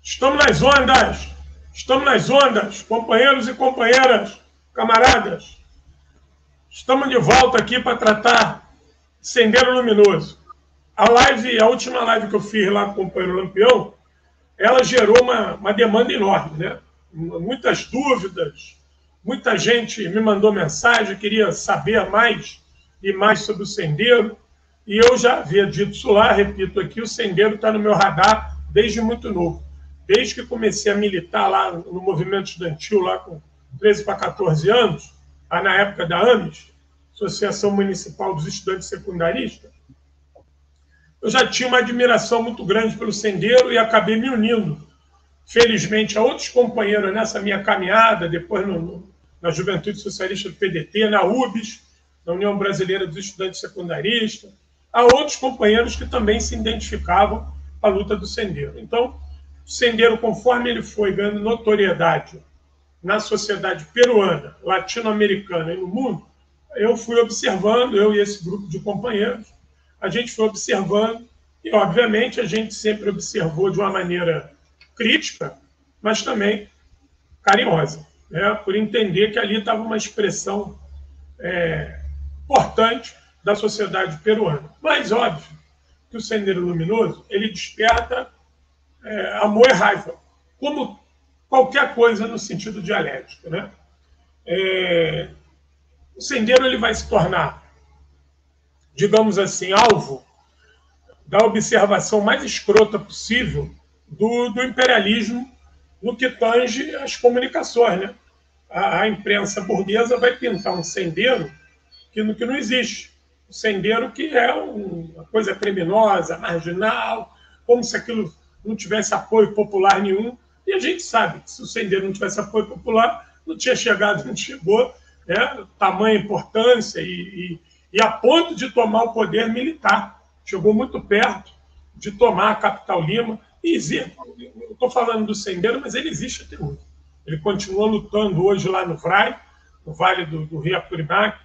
Estamos nas ondas! Estamos nas ondas, companheiros e companheiras, camaradas. Estamos de volta aqui para tratar Sendeiro Luminoso. A última live que eu fiz lá com o companheiro Lampião, ela gerou uma demanda enorme, né? Muitas dúvidas, muita gente me mandou mensagem, queria saber mais e mais sobre o Sendeiro. E eu já havia dito isso lá, repito aqui, o Sendeiro está no meu radar desde muito novo. Desde que comecei a militar lá no movimento estudantil, lá com 13 para 14 anos, lá na época da AMES, Associação Municipal dos Estudantes Secundaristas, eu já tinha uma admiração muito grande pelo Sendeiro e acabei me unindo, felizmente, a outros companheiros nessa minha caminhada, depois na Juventude Socialista do PDT, na UBS, na União Brasileira dos Estudantes Secundaristas, a outros companheiros que também se identificavam com a luta do Sendeiro. Então, o Sendeiro, conforme ele foi ganhando notoriedade na sociedade peruana, latino-americana e no mundo, eu fui observando, eu e esse grupo de companheiros, a gente foi observando e, obviamente, a gente sempre observou de uma maneira crítica, mas também carinhosa, né? Por entender que ali estava uma expressão importante da sociedade peruana. Mas, óbvio, que o Sendeiro Luminoso, ele desperta amor e raiva, como qualquer coisa no sentido dialético, né? O Sendeiro ele vai se tornar, digamos assim, alvo da observação mais escrota possível do imperialismo no que tange as comunicações, né? A imprensa burguesa vai pintar um Sendeiro que não existe. Um Sendeiro que é uma coisa criminosa, marginal, como se aquilo não tivesse apoio popular nenhum. E a gente sabe que se o Sendeiro não tivesse apoio popular, não tinha chegado, não chegou, né? Tamanha importância e a ponto de tomar o poder militar. Chegou muito perto de tomar a capital Lima. E eu estou falando do Sendeiro, mas ele existe até hoje. Ele continua lutando hoje lá no VRAI, no Vale do Rio Apurimac.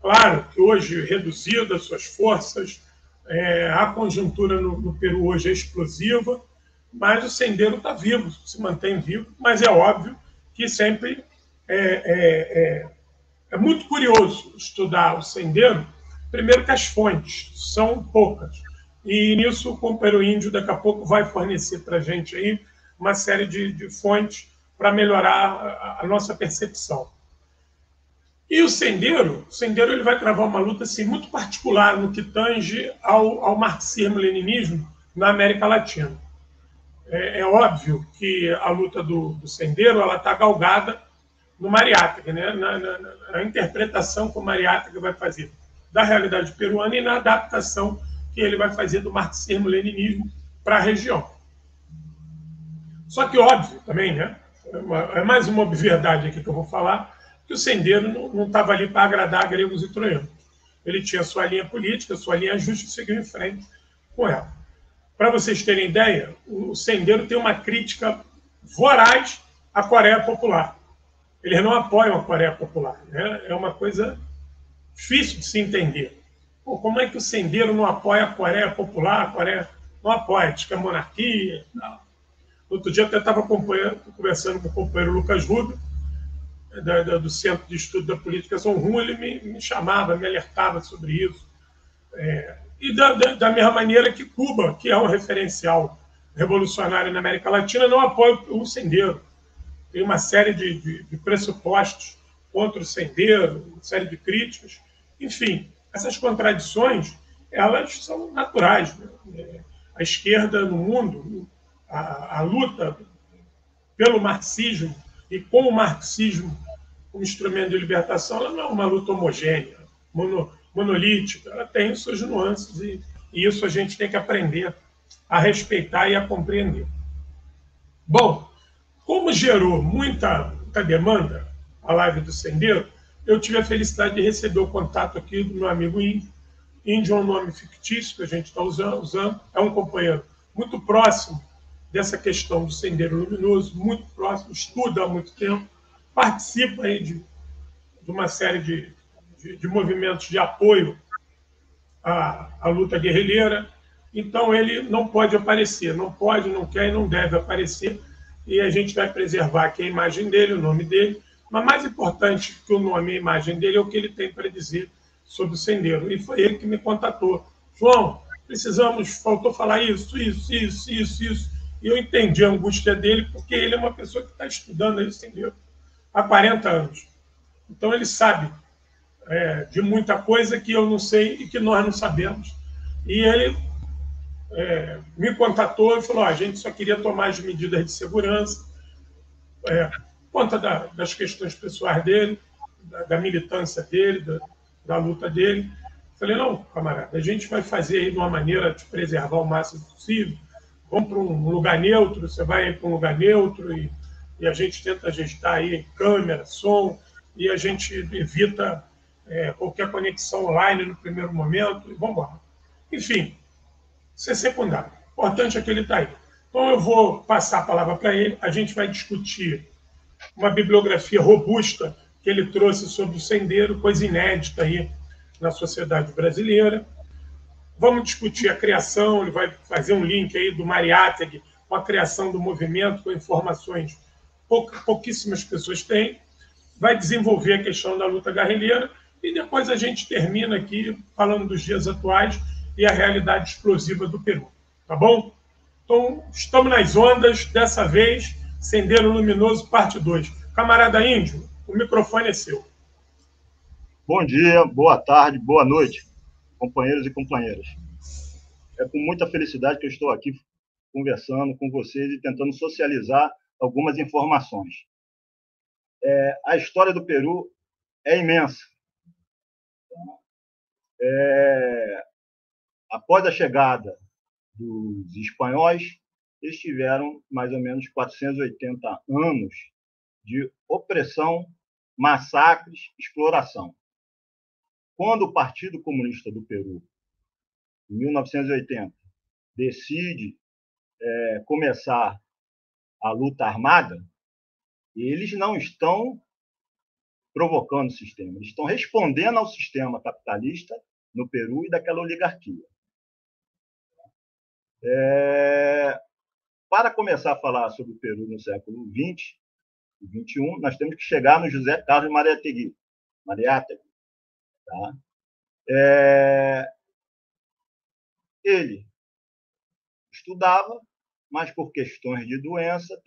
Claro que hoje reduzido as suas forças, a conjuntura no Peru hoje é explosiva, mas o Sendeiro está vivo, se mantém vivo, mas é óbvio que sempre é muito curioso estudar o Sendeiro, primeiro que as fontes são poucas, e nisso o companheiro Índio daqui a pouco vai fornecer para a gente aí uma série de fontes para melhorar a nossa percepção. E o Sendeiro ele vai travar uma luta assim, muito particular no que tange ao marxismo-leninismo na América Latina. É óbvio que a luta do Sendeiro está galgada no Mariátegui, né? Na interpretação que o Mariátegui vai fazer da realidade peruana e na adaptação que ele vai fazer do marxismo-leninismo para a região. Só que óbvio também, né? É mais uma obviedade aqui que eu vou falar, que o Sendeiro não estava ali para agradar gregos e troianos. Ele tinha sua linha política, sua linha justa e seguiu em frente com ela. Para vocês terem ideia, o Sendeiro tem uma crítica voraz à Coreia Popular. Eles não apoiam a Coreia Popular, né? É uma coisa difícil de se entender. Pô, como é que o Sendeiro não apoia a Coreia Popular? A Coreia não apoia, diz que é monarquia. Não. Outro dia eu até estava conversando com o companheiro Lucas Rubio, do Centro de Estudo da Política São Juan, ele me chamava, me alertava sobre isso. E da mesma maneira que Cuba, que é um referencial revolucionário na América Latina, não apoia o Sendeiro. Tem uma série de pressupostos contra o Sendeiro, uma série de críticas. Enfim, essas contradições, elas são naturais, né? A esquerda no mundo, a luta pelo marxismo e com o marxismo como instrumento de libertação, ela não é uma luta homogênea, monolítica, ela tem suas nuances e isso a gente tem que aprender a respeitar e a compreender. Bom, como gerou muita demanda a live do Sendeiro, eu tive a felicidade de receber o contato aqui do meu amigo Índio. Índio é um nome fictício que a gente está usando, é um companheiro muito próximo dessa questão do Sendeiro Luminoso, muito próximo, estuda há muito tempo, participa aí de uma série de movimentos de apoio à luta guerrilheira, então ele não pode aparecer, não pode, não quer e não deve aparecer, e a gente vai preservar aqui a imagem dele, o nome dele, mas mais importante que o nome e a imagem dele é o que ele tem para dizer sobre o Sendeiro, e foi ele que me contatou. João, faltou falar isso, e eu entendi a angústia dele, porque ele é uma pessoa que está estudando aí o Sendeiro há 40 anos. Então ele sabe de muita coisa que eu não sei e que nós não sabemos. E ele me contatou e falou: a gente só queria tomar as medidas de segurança, por conta das questões pessoais dele, da militância dele, da luta dele. Falei: não, camarada, a gente vai fazer aí de uma maneira de preservar o máximo possível. Vamos para um lugar neutro, você vai para um lugar neutro e a gente tenta gestar aí câmera, som, e a gente evita qualquer conexão online no primeiro momento, e vamos embora. Enfim, isso é secundário. O importante é que ele está aí. Então eu vou passar a palavra para ele, a gente vai discutir uma bibliografia robusta que ele trouxe sobre o Sendeiro, coisa inédita aí na sociedade brasileira. Vamos discutir a criação, ele vai fazer um link aí do Mariátegui com a criação do movimento, com informações pouquíssimas pessoas têm. Vai desenvolver a questão da luta guerrilheira e depois a gente termina aqui falando dos dias atuais e a realidade explosiva do Peru. Tá bom? Então, estamos nas ondas, dessa vez, Sendeiro Luminoso, parte 2. Camarada Índio, o microfone é seu. Bom dia, boa tarde, boa noite, companheiros e companheiras. É com muita felicidade que eu estou aqui conversando com vocês e tentando socializar algumas informações. A história do Peru é imensa. Após a chegada dos espanhóis, eles tiveram mais ou menos 480 anos de opressão, massacres, exploração. Quando o Partido Comunista do Peru, em 1980, decide começar a luta armada, eles não estão provocando o sistema, eles estão respondendo ao sistema capitalista no Peru e daquela oligarquia. Para começar a falar sobre o Peru no século XX e XXI, nós temos que chegar no José Carlos Mariátegui. Tá? Ele estudava, mas por questões de doença,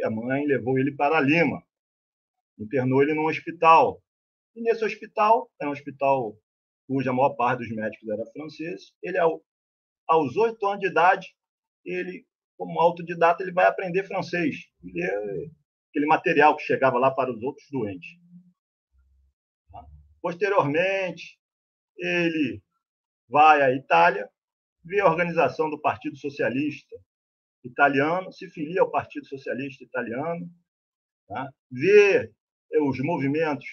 a mãe levou ele para Lima, internou ele num hospital. E nesse hospital, é um hospital cuja maior parte dos médicos era francês, ele, aos 8 anos de idade, ele, como autodidata, ele vai aprender francês, ler aquele material que chegava lá para os outros doentes. Posteriormente, ele vai à Itália, vê a organização do Partido Socialista Italiano, se filia ao Partido Socialista Italiano, tá? Vê os movimentos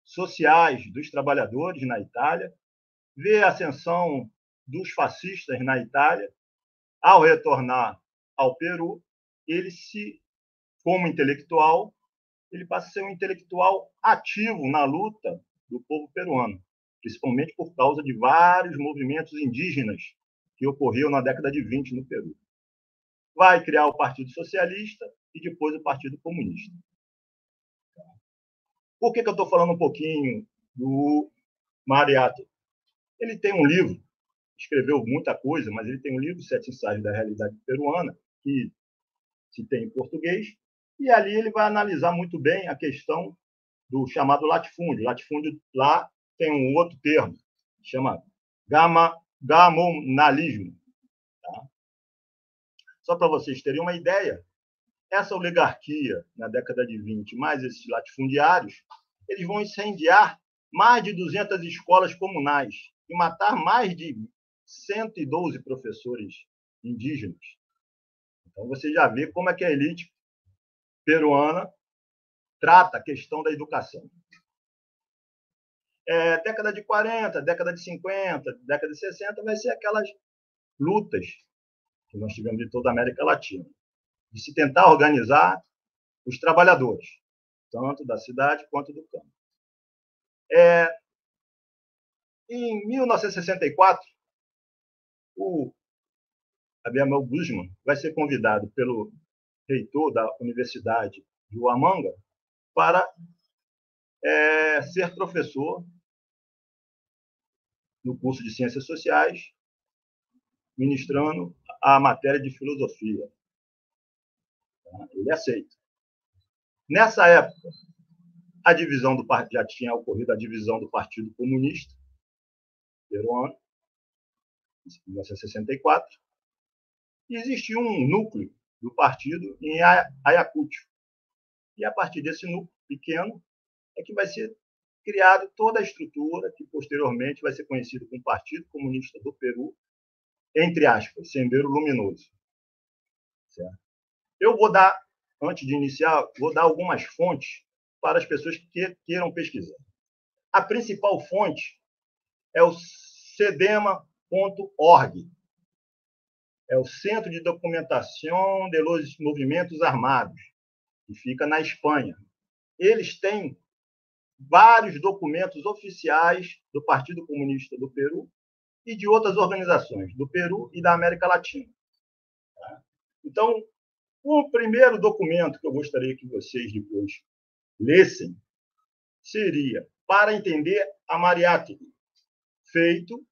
sociais dos trabalhadores na Itália, vê a ascensão dos fascistas na Itália. Ao retornar ao Peru, ele como intelectual, ele passa a ser um intelectual ativo na luta do povo peruano, principalmente por causa de vários movimentos indígenas que ocorriam na década de 20 no Peru. Vai criar o Partido Socialista e depois o Partido Comunista. Por que eu estou falando um pouquinho do Mariátegui? Ele tem um livro, escreveu muita coisa, mas ele tem um livro, 7 Ensaios da Realidade Peruana, que se tem em português, e ali ele vai analisar muito bem a questão do chamado latifúndio. Latifúndio lá tem um outro termo, chama gamonalismo. Tá? Só para vocês terem uma ideia, essa oligarquia na década de 20, mais esses latifundiários, eles vão incendiar mais de 200 escolas comunais e matar mais de 112 professores indígenas. Então, você já vê como é que a elite peruana trata a questão da educação. Década de 40, década de 50, década de 60, vai ser aquelas lutas que nós tivemos de toda a América Latina, de se tentar organizar os trabalhadores, tanto da cidade quanto do campo. Em 1964, O Abimael Guzmán vai ser convidado pelo reitor da Universidade de Huamanga para ser professor no curso de Ciências Sociais, ministrando a matéria de filosofia. Ele aceita. Nessa época, a divisão do partido já tinha ocorrido, a divisão do Partido Comunista peruano, em 1964, e existia um núcleo do partido em Ayacucho. E a partir desse núcleo pequeno é que vai ser criada toda a estrutura que posteriormente vai ser conhecida como Partido Comunista do Peru, entre aspas, Sendero Luminoso. Certo? Eu vou dar, antes de iniciar, vou dar algumas fontes para as pessoas que queiram pesquisar. A principal fonte é o cedema.org. É o Centro de Documentação de los Movimentos Armados, que fica na Espanha. Eles têm vários documentos oficiais do Partido Comunista do Peru e de outras organizações do Peru e da América Latina. Então, o primeiro documento que eu gostaria que vocês depois lessem seria Para Entender a Mariátegui, feito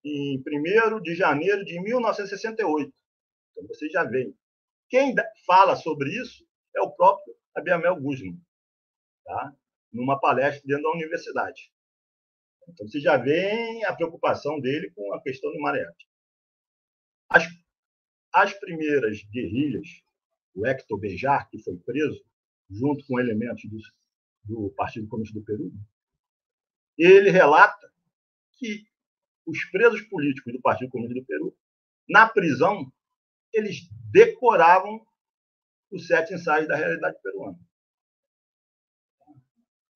em 1º de janeiro de 1968. Então, vocês já veem. Quem fala sobre isso é o próprio Abimael Guzmán, tá? Numa palestra dentro da universidade. Então, vocês já veem a preocupação dele com a questão do Mariátegui. As primeiras guerrilhas, o Héctor Bejar, que foi preso, junto com elementos do Partido Comunista do Peru, ele relata que os presos políticos do Partido Comunista do Peru, na prisão, eles decoravam os 7 ensaios da realidade peruana.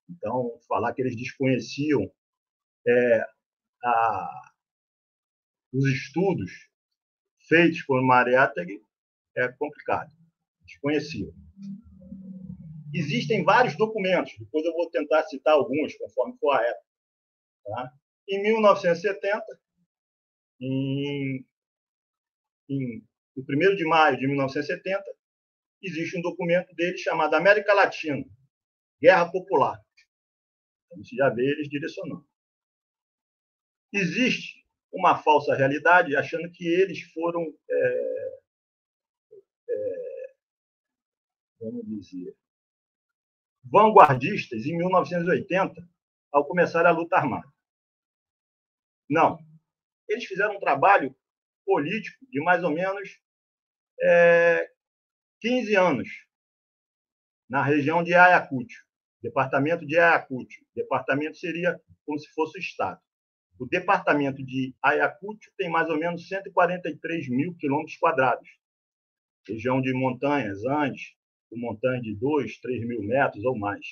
Então, falar que eles desconheciam os estudos feitos por Mariátegui é complicado. Desconheciam. Existem vários documentos, depois eu vou tentar citar alguns, conforme for a época. Tá? Em 1970, no 1º de maio de 1970, existe um documento dele chamado América Latina, Guerra Popular. Então, você já vê eles direcionando. Existe uma falsa realidade, achando que eles foram, vamos dizer, vanguardistas em 1980, ao começar a luta armada. Não. Eles fizeram um trabalho político de mais ou menos 15 anos na região de Ayacucho, departamento de Ayacucho. Departamento seria como se fosse o Estado. O departamento de Ayacucho tem mais ou menos 143 mil quilômetros quadrados. Região de montanhas, Andes, com montanhas de 2, 3 mil metros ou mais.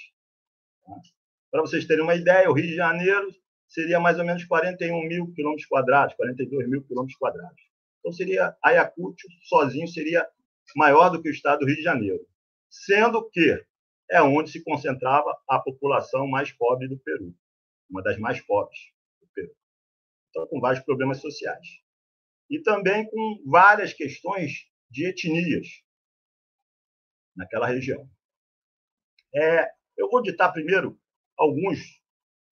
Para vocês terem uma ideia, o Rio de Janeiro seria mais ou menos 41 mil quilômetros quadrados, 42 mil quilômetros quadrados. Então, seria Ayacucho, sozinho, seria maior do que o estado do Rio de Janeiro. Sendo que é onde se concentrava a população mais pobre do Peru, uma das mais pobres do Peru. Então, com vários problemas sociais. E também com várias questões de etnias naquela região. Eu vou ditar primeiro alguns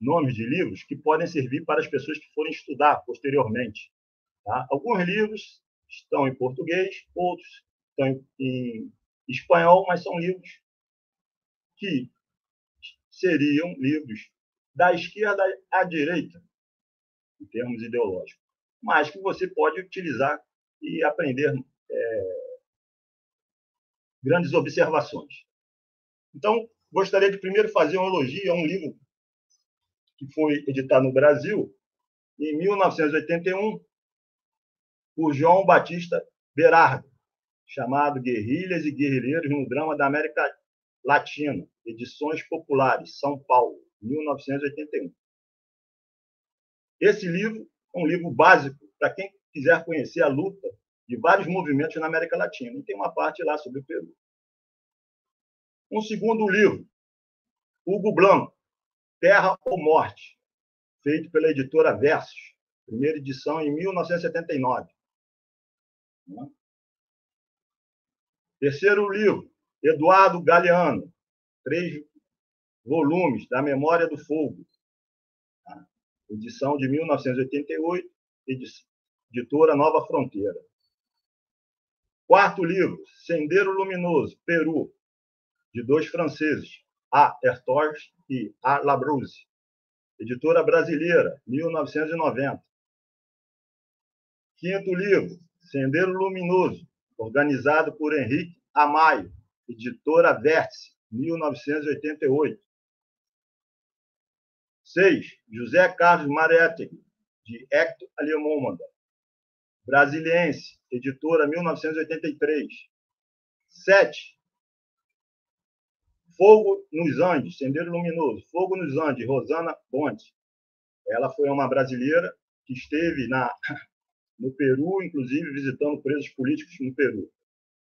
nomes de livros que podem servir para as pessoas que forem estudar posteriormente. Tá? Alguns livros estão em português, outros estão em espanhol, mas são livros que seriam livros da esquerda à direita, em termos ideológicos, mas que você pode utilizar e aprender grandes observações. Então, gostaria de primeiro fazer um elogio a um livro que foi editado no Brasil em 1981 por João Batista Berardo, chamado Guerrilhas e Guerrilheiros no Drama da América Latina, Edições Populares, São Paulo, 1981. Esse livro é um livro básico para quem quiser conhecer a luta de vários movimentos na América Latina. E tem uma parte lá sobre o Peru. Um segundo livro, Hugo Blanco, Terra ou Morte, feito pela editora Versus, Primeira edição em 1979. Terceiro livro, Eduardo Galeano, 3 volumes da Memória do Fogo, edição de 1988, editora Nova Fronteira. Quarto livro, Sendeiro Luminoso, Peru, de 2 franceses, A. Hertors e A. Labrousse, editora brasileira, 1990. Quinto livro, Sendeiro Luminoso, organizado por Henrique Amaio, editora Vértice, 1988. 6. José Carlos Mariátegui, de Hector Alemômanda, Brasiliense, editora 1983. 7. Fogo nos Andes, Sendeiro Luminoso, Fogo nos Andes, Rosana Bonte. Ela foi uma brasileira que esteve no Peru, inclusive visitando presos políticos no Peru.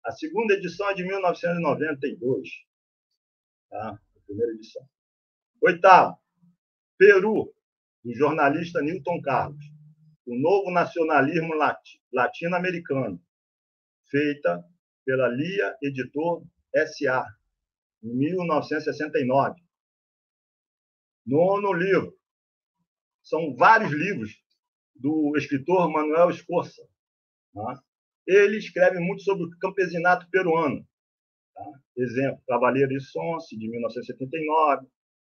A segunda edição é de 1992. Tá? A primeira edição. Oitavo, Peru, do jornalista Newton Carlos. O Novo Nacionalismo Latino-Americano, feita pela Lia Editor S.A., em 1969. Nono livro. São vários livros do escritor Manuel Escorça. Tá? Ele escreve muito sobre o campesinato peruano. Tá? Exemplo, Cavaleiro e Sonce, de 1979,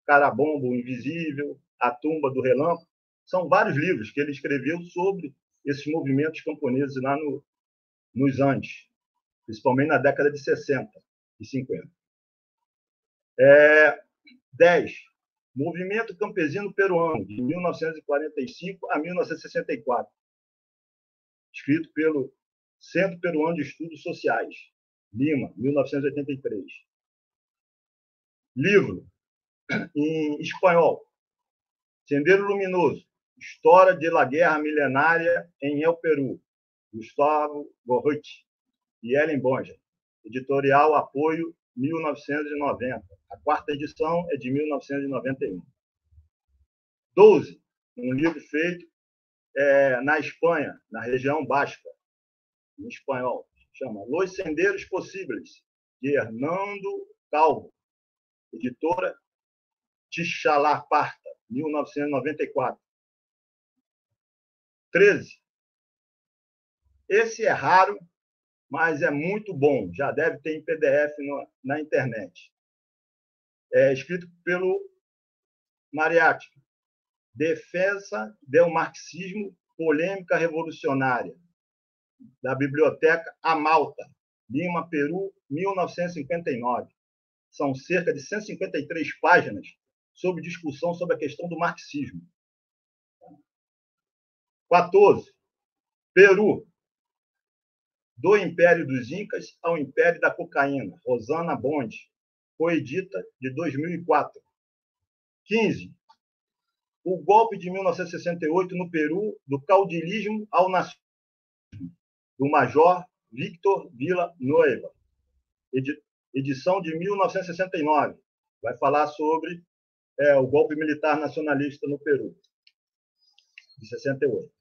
Carabombo Invisível, A Tumba do Relâmpago. São vários livros que ele escreveu sobre esses movimentos camponeses lá nos Andes, principalmente na década de 60 e 50. 10. Movimento Campesino Peruano, de 1945 a 1964. Escrito pelo Centro Peruano de Estudos Sociais, Lima, 1983. Livro em espanhol, Sendeiro Luminoso, História de la Guerra Milenária em El Peru, Gustavo Gorriti e Ellen Bonja, editorial Apoio, 1990. A quarta edição é de 1991. 12, um livro feito na Espanha, na região basca, em espanhol, chama Los Senderos Possíveis, de Hernando Calvo, editora Tixalar-Parta, 1994. 13. Esse é raro, mas é muito bom. Já deve ter em PDF na internet. É escrito pelo Mariátegui. Defesa do Marxismo, Polêmica Revolucionária, da Biblioteca A Malta, Lima, Peru, 1959. São cerca de 153 páginas sobre discussão sobre a questão do marxismo. 14. Peru, do Império dos Incas ao Império da Cocaína, Rosana Bonde, coedita de 2004. 15. O golpe de 1968 no Peru, do caudilismo ao nacionalismo, do Major Victor Villanueva, edição de 1969. Vai falar sobre o golpe militar nacionalista no Peru, de 68.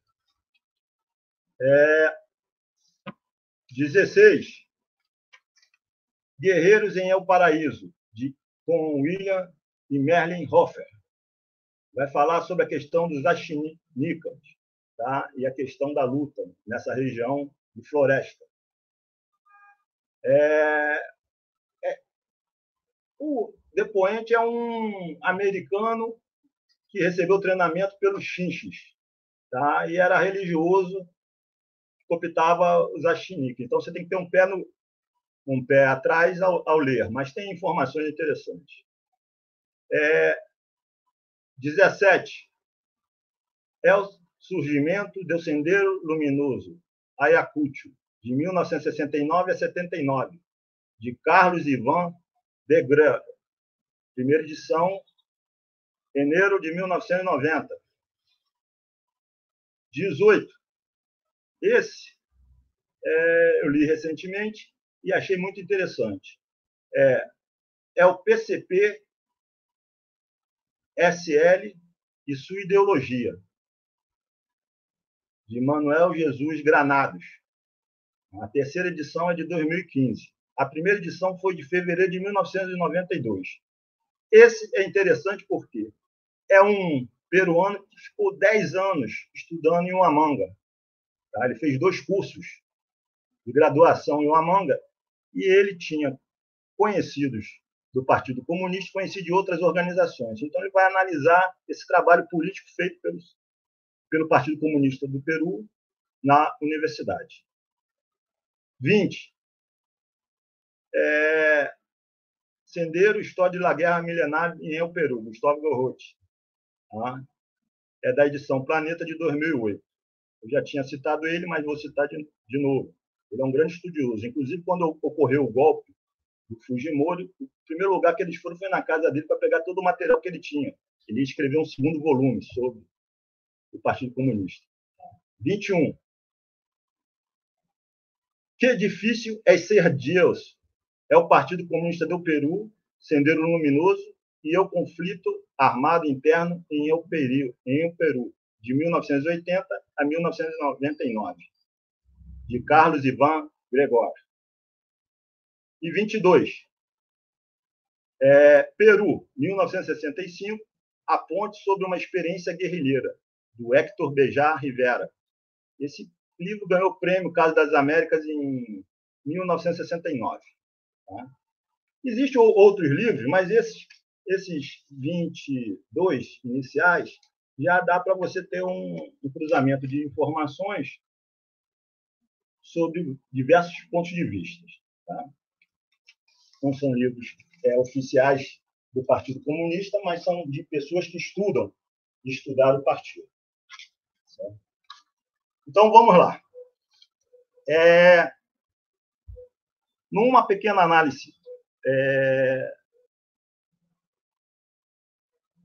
16. Guerreiros em El Paraíso, com William e Merlin Hoffer. Vai falar sobre a questão dos axinicas, tá? E a questão da luta nessa região de floresta. O depoente é um americano que recebeu treinamento pelos Chinchis, tá? E era religioso, optava os axinicas. Então, você tem que ter um pé atrás ao ler, mas tem informações interessantes. 17. É o surgimento do Sendeiro Luminoso, Ayacucho, de 1969 a 79, de Carlos Ivan de Greve. Primeira edição, janeiro de 1990. 18. Esse eu li recentemente e achei muito interessante. É o PCP SL e sua ideologia. de Manuel Jesus Granados. A terceira edição é de 2015. A primeira edição foi de fevereiro de 1992. Esse é interessante porque é um peruano que ficou 10 anos estudando em Huamanga. Tá? Ele fez 2 cursos de graduação em Huamanga e ele tinha conhecidos do Partido Comunista, conhecido de outras organizações. Então, ele vai analisar esse trabalho político feito pelo Partido Comunista do Peru na universidade. 20. Sendero, História da Guerra Milenar em El Peru, Gustavo Gorrotti. Tá? É da edição Planeta de 2008. Eu já tinha citado ele, mas vou citar de novo. Ele é um grande estudioso. Inclusive, quando ocorreu o golpe do Fujimori, o primeiro lugar que eles foram foi na casa dele para pegar todo o material que ele tinha. Ele escreveu um segundo volume sobre o Partido Comunista. 21. Que difícil é ser Deus. É o Partido Comunista do Peru, Sendero Luminoso, e o conflito armado interno em El Peru, de 1980 a 1999, de Carlos Ivan Gregório. E 22. Peru, 1965, A Ponte sobre uma Experiência Guerrilheira, do Héctor Bejar Rivera. Esse livro ganhou o prêmio Casa das Américas em 1969. Tá? Existem outros livros, mas esses 22 iniciais já dá para você ter um cruzamento de informações sobre diversos pontos de vista. Tá? Não são livros oficiais do Partido Comunista, mas são de pessoas que estudaram o partido. Certo? Então, vamos lá. Numa pequena análise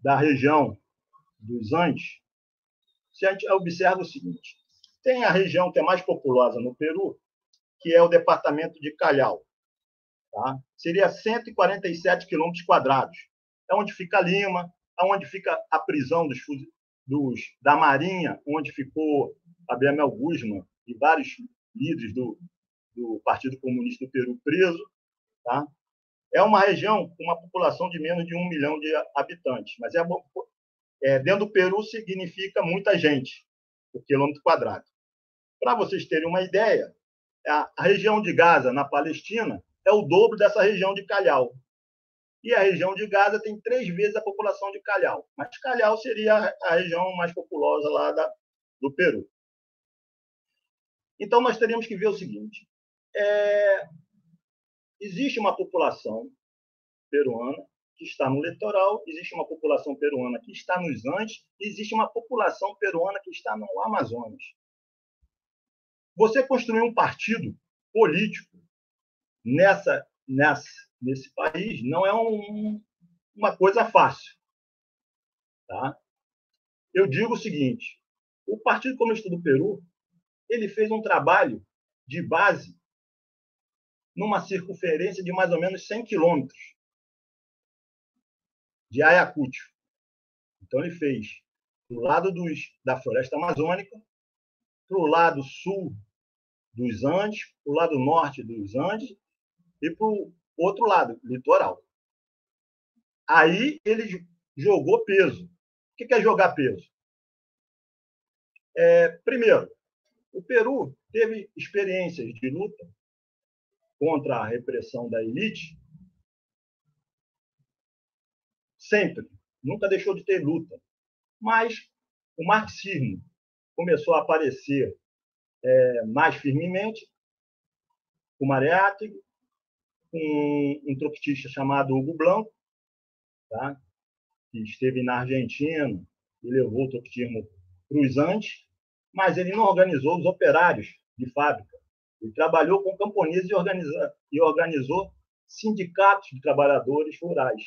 da região dos Andes, a gente observa o seguinte: tem a região que é mais populosa no Peru, que é o departamento de Callao. Tá? Seria 147 quilômetros quadrados. É onde fica Lima, é onde fica a prisão da Marinha, onde ficou Abel Guzmán e vários líderes do Partido Comunista do Peru preso. Tá? É uma região com uma população de menos de 1 milhão de habitantes, mas dentro do Peru significa muita gente por quilômetro quadrado. Para vocês terem uma ideia, a região de Gaza, na Palestina, é o dobro dessa região de Callao. E a região de Gaza tem 3 vezes a população de Callao. Mas Callao seria a região mais populosa lá do Peru. Então, nós teríamos que ver o seguinte: existe uma população peruana que está no litoral, existe uma população peruana que está nos Andes, e existe uma população peruana que está no Amazonas. Você construir um partido político nesse país não é uma coisa fácil. Tá? Eu digo o seguinte: o Partido Comunista do Peru ele fez um trabalho de base numa circunferência de mais ou menos 100 quilômetros de Ayacucho. Então, ele fez do lado da floresta amazônica, para o lado sul dos Andes, para o lado norte dos Andes e para o outro lado, litoral. Aí ele jogou peso. O que é jogar peso? Primeiro, o Peru teve experiências de luta contra a repressão da elite sempre. Nunca deixou de ter luta. Mas o marxismo começou a aparecer mais firmemente, com Mariátegui, com um trotskista chamado Hugo Blanco, tá? Que esteve na Argentina e levou o trotskismo para os Andes, mas ele não organizou os operários de fábrica. Ele trabalhou com camponeses e organizou sindicatos de trabalhadores rurais.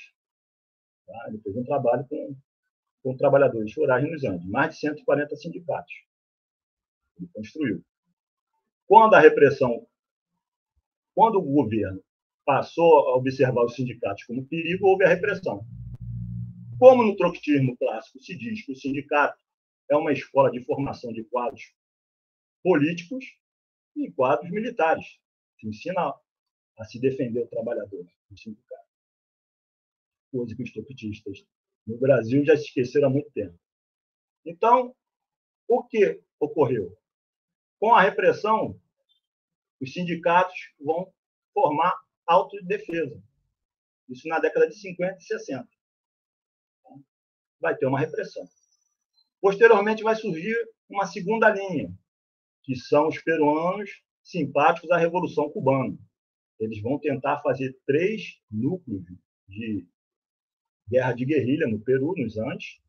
Tá? Ele fez um trabalho com trabalhadores rurais nos Andes, mais de 140 sindicatos. Ele construiu. Quando o governo passou a observar os sindicatos como perigo, houve a repressão. Como no trotskismo clássico se diz que o sindicato é uma escola de formação de quadros políticos e quadros militares. Se ensina a se defender o trabalhador no sindicato. Coisa que os topitistas no Brasil já se esqueceram há muito tempo. Então, o que ocorreu? Com a repressão, os sindicatos vão formar autodefesa. Isso na década de 50 e 60. Vai ter uma repressão. Posteriormente, vai surgir uma segunda linha, que são os peruanos simpáticos à Revolução Cubana. Eles vão tentar fazer 3 núcleos de guerra de guerrilha no Peru, nos Andes,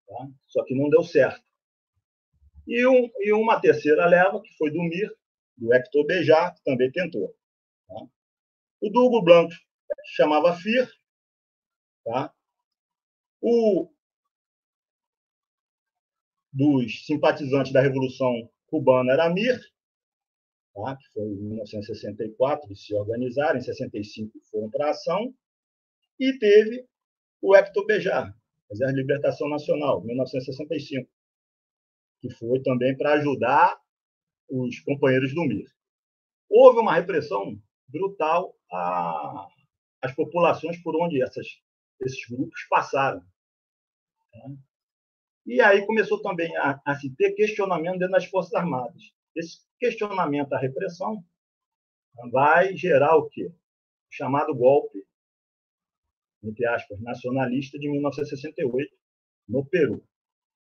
tá? Só que não deu certo. E uma terceira leva, que foi do MIR, do Hector Bejar, que também tentou. Tá? O do Hugo Blanco chamava FIR. Tá? O dos simpatizantes da Revolução Cubana era MIR, tá? Que foi em 1964, eles se organizaram, em 65 foram para a ação, e teve o Hector Bejar, Exército de Libertação Nacional, 1965, que foi também para ajudar os companheiros do MIR. Houve uma repressão brutal às populações por onde esses grupos passaram. Tá? E aí começou também a se ter questionamento dentro das Forças Armadas. Esse questionamento à repressão vai gerar o quê? O chamado golpe, entre aspas, nacionalista de 1968, no Peru.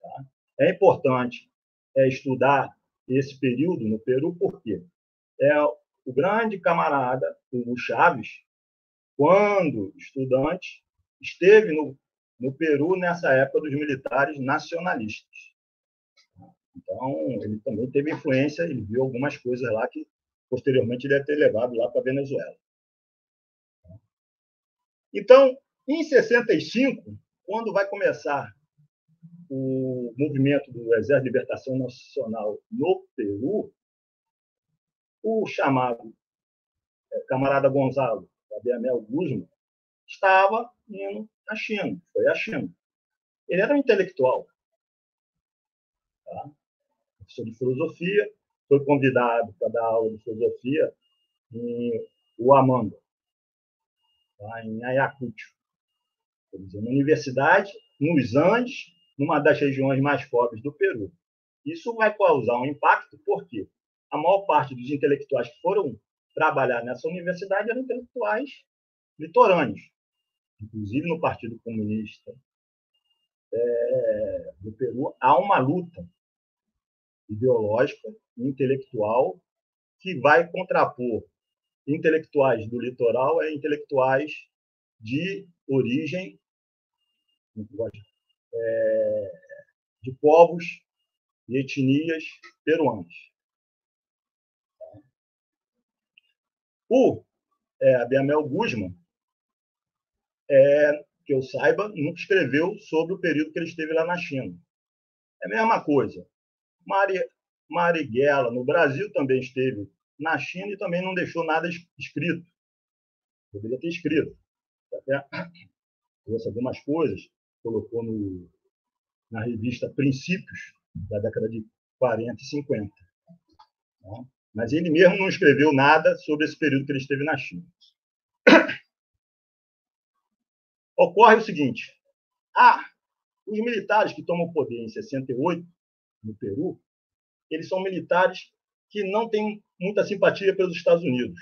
Tá? É importante estudar esse período no Peru, porque o grande camarada Hugo Chávez, quando estudante, esteve no Peru nessa época dos militares nacionalistas. Então, ele também teve influência, ele viu algumas coisas lá que, posteriormente, ele deve ter levado lá para a Venezuela. Então, em 65, quando vai começar o movimento do Exército de Libertação Nacional no Peru, o chamado camarada Gonzalo Abdiamel Guzmán estava indo à China, foi à China. Ele era um intelectual, tá? Professor de filosofia, foi convidado para dar aula de filosofia em Huamanga, tá? Em Ayacucho, quer dizer, uma universidade nos Andes, numa das regiões mais pobres do Peru. Isso vai causar um impacto, porque a maior parte dos intelectuais que foram trabalhar nessa universidade eram intelectuais litorâneos. Inclusive, no Partido Comunista do Peru, há uma luta ideológica e intelectual que vai contrapor intelectuais do litoral a intelectuais de origem de povos e etnias peruanas. O Abdiamel Guzmán, que eu saiba, nunca escreveu sobre o período que ele esteve lá na China. É a mesma coisa. Marighella, no Brasil, também esteve na China e também não deixou nada escrito. Poderia ter escrito. Até trouxe algumas coisas, colocou na revista Princípios, da década de 40 e 50. Tá? Mas ele mesmo não escreveu nada sobre esse período que ele esteve na China. Ocorre o seguinte: os militares que tomam o poder em 68, no Peru, eles são militares que não têm muita simpatia pelos Estados Unidos.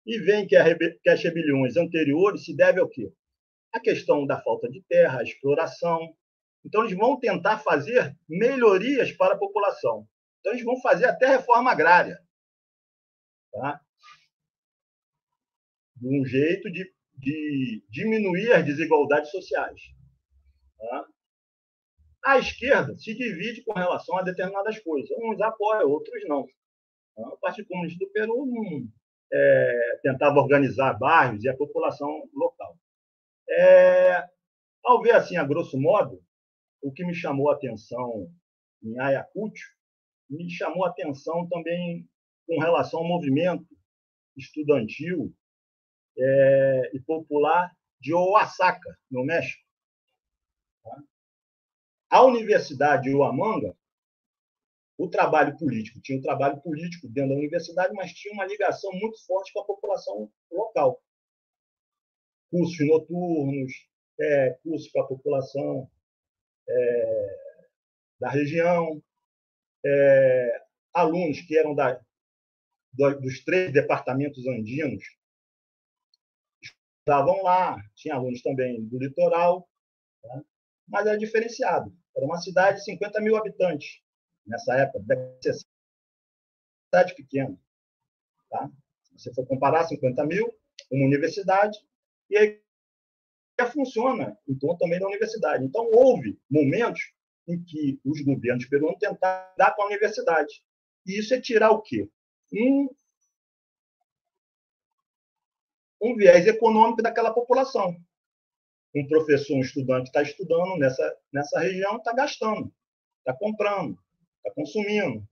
E veem que as rebeliões anteriores se devem ao quê? A questão da falta de terra, a exploração. Então, eles vão tentar fazer melhorias para a população. Então, eles vão fazer até reforma agrária. Tá? De um jeito de diminuir as desigualdades sociais. Tá? A esquerda se divide com relação a determinadas coisas. Uns apoiam, outros não. O Partido Comunista do Peru tentava organizar bairros e a população local. Ao ver assim, a grosso modo, o que me chamou a atenção em Ayacucho, me chamou a atenção também com relação ao movimento estudantil e popular de Oaxaca, no México. A Universidade de Huamanga o trabalho político. Tinha o trabalho político dentro da universidade, mas tinha uma ligação muito forte com a população local. Cursos noturnos, cursos para a população da região, alunos que eram dos 3 departamentos andinos estavam lá, tinha alunos também do litoral, tá? Mas era diferenciado. Era uma cidade de 50 mil habitantes nessa época, cidade pequena. Tá? Se você for comparar 50 mil, uma universidade, e aí funciona em torno também da universidade. Então, houve momentos em que os governos peruanos tentaram dar com a universidade. E isso é tirar o quê? Um viés econômico daquela população. Um professor, um estudante está estudando nessa região, está gastando, está comprando, está consumindo.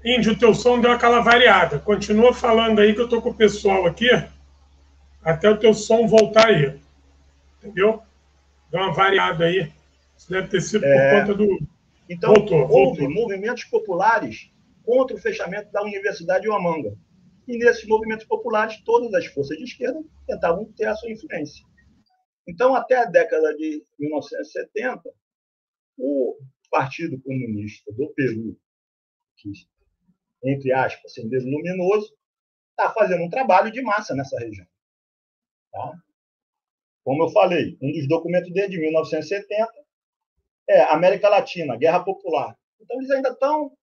Índio, o teu som deu aquela variada. Continua falando aí que eu estou com o pessoal aqui, até o teu som voltar aí. Entendeu? Deu uma variada aí. Isso deve ter sido por conta do... Então, houve movimentos populares contra o fechamento da Universidade de Huamanga. E nesses movimentos populares, todas as forças de esquerda tentavam ter a sua influência. Então, até a década de 1970, o Partido Comunista do Peru, que, entre aspas, Sendero Luminoso, está fazendo um trabalho de massa nessa região. Tá? Como eu falei, um dos documentos dele, de 1970, América Latina, Guerra Popular. Então, eles ainda estão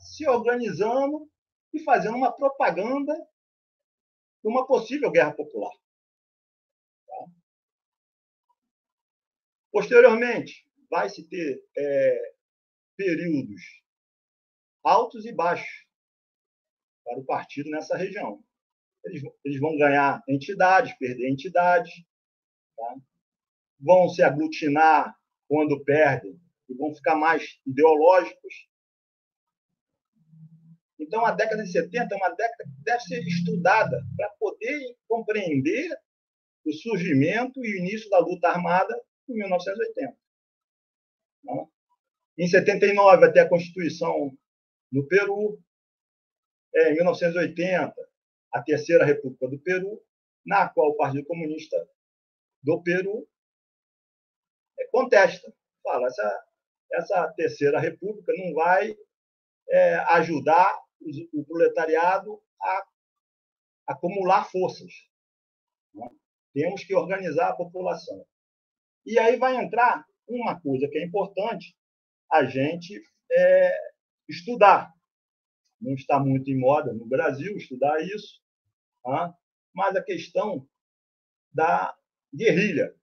se organizando e fazendo uma propaganda de uma possível guerra popular. Tá? Posteriormente, vai se ter períodos altos e baixos para o partido nessa região. Eles vão ganhar entidades, perder entidades, tá? Vão se aglutinar quando perdem e vão ficar mais ideológicos. Então, a década de 70 é uma década que deve ser estudada para poder compreender o surgimento e o início da luta armada em 1980. Né? Em 79, até a Constituição no Peru. Em 1980, a Terceira República do Peru, na qual o Partido Comunista do Peru contesta. Fala, essa Terceira República não vai ajudar o proletariado a acumular forças. Né? Temos que organizar a população. E aí vai entrar uma coisa que é importante a gente estudar. Não está muito em moda no Brasil estudar isso, tá? Mas a questão da guerrilha,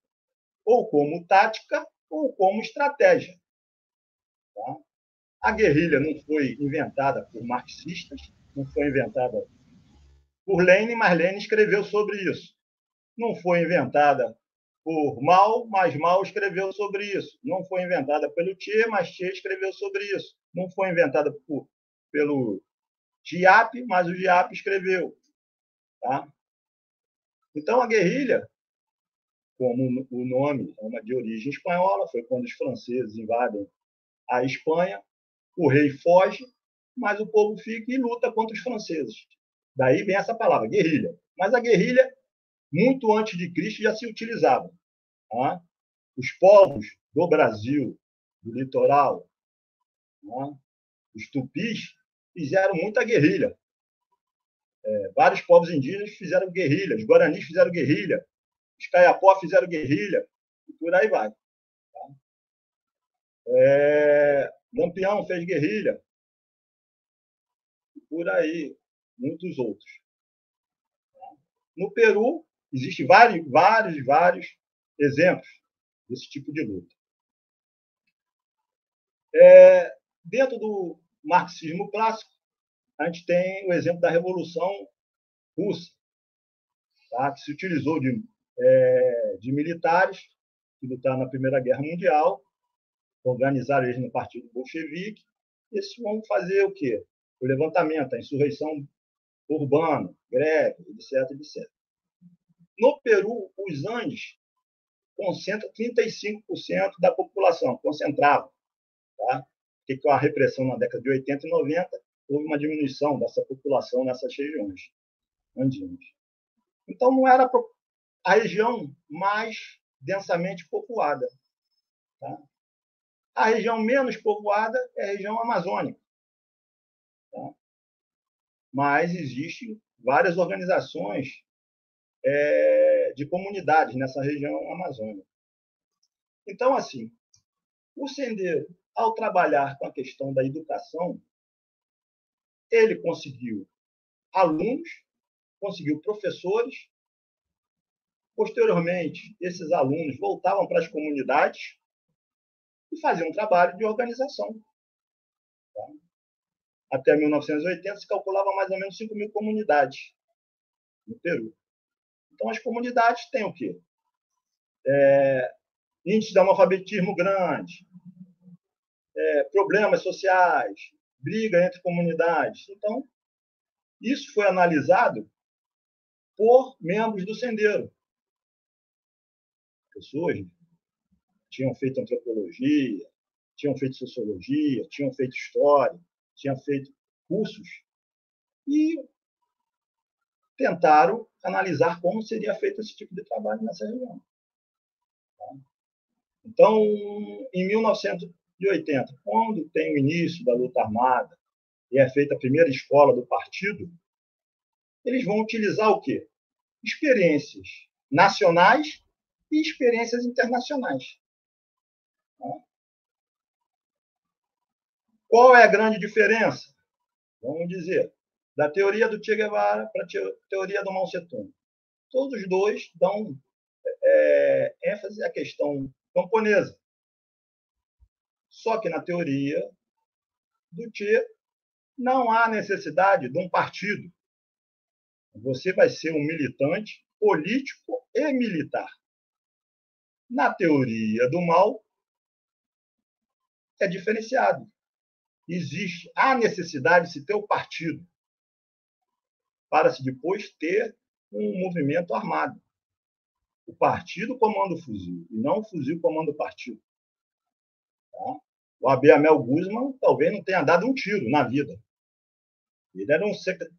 ou como tática, ou como estratégia. Tá? A guerrilha não foi inventada por marxistas, não foi inventada por Lenin, mas Lenin escreveu sobre isso. Não foi inventada por Mao, mas Mao escreveu sobre isso. Não foi inventada pelo Che, mas Che escreveu sobre isso. Não foi inventada pelo Giap, mas o Giap escreveu. Tá? Então, a guerrilha, como o nome é uma de origem espanhola, foi quando os franceses invadem a Espanha, o rei foge, mas o povo fica e luta contra os franceses. Daí vem essa palavra, guerrilha. Mas a guerrilha, muito antes de Cristo, já se utilizava. Tá? Os povos do Brasil, do litoral, tá? Os tupis, fizeram muita guerrilha. Vários povos indígenas fizeram guerrilha, os guaranis fizeram guerrilha, os caiapó fizeram guerrilha, e por aí vai. Tá? Lampião fez guerrilha, e por aí, muitos outros. Tá? No Peru, existem vários exemplos desse tipo de luta. Dentro do marxismo clássico, a gente tem o exemplo da Revolução Russa, tá? Que se utilizou de militares que lutaram na Primeira Guerra Mundial, organizaram eles no Partido Bolchevique, e eles vão fazer o quê? O levantamento, a insurreição urbana, greve, etc, etc. No Peru, os Andes concentram 35% da população, concentravam. Tá? Porque com a repressão na década de 80 e 90, houve uma diminuição dessa população nessas regiões andinas. Então, não era a região mais densamente povoada. Tá? A região menos povoada é a região amazônica. Tá? Mas existem várias organizações de comunidades nessa região amazônica. Então, assim, o Sendero, ao trabalhar com a questão da educação, ele conseguiu alunos, conseguiu professores. Posteriormente, esses alunos voltavam para as comunidades e faziam um trabalho de organização. Tá? Até 1980, se calculava mais ou menos 5.000 comunidades no Peru. Então, as comunidades têm o quê? Índice de analfabetismo grande, problemas sociais, briga entre comunidades. Então, isso foi analisado por membros do Sendero. Pessoas tinham feito antropologia, tinham feito sociologia, tinham feito história, tinham feito cursos e tentaram analisar como seria feito esse tipo de trabalho nessa região. Então, em 1980, quando tem o início da luta armada e é feita a primeira escola do partido, eles vão utilizar o quê? Experiências nacionais e experiências internacionais. Qual é a grande diferença? Vamos dizer, da teoria do Che Guevara para a teoria do Mao Tse-tung. Todos os dois dão ênfase à questão camponesa. Só que na teoria do Che não há necessidade de um partido. Você vai ser um militante político e militar. Na teoria do Mao, é diferenciado. Existe a necessidade de se ter o partido para se depois ter um movimento armado. O partido comanda o fuzil, e não o fuzil comanda o partido. Tá? O Abel Guzmán talvez não tenha dado um tiro na vida. Ele era um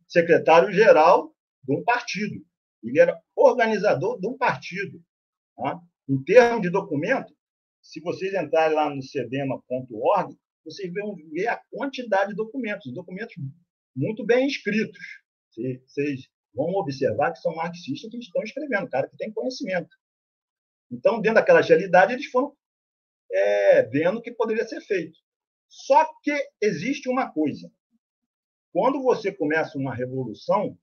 secretário-geral de um partido. Ele era organizador de um partido. Tá? Em termos de documento, se vocês entrarem lá no cedema.org, vocês vão ver a quantidade de documentos muito bem escritos. Vocês vão observar que são marxistas que estão escrevendo, cara que tem conhecimento. Então, dentro daquela realidade, eles foram vendo o que poderia ser feito. Só que existe uma coisa. Quando você começa uma revolução,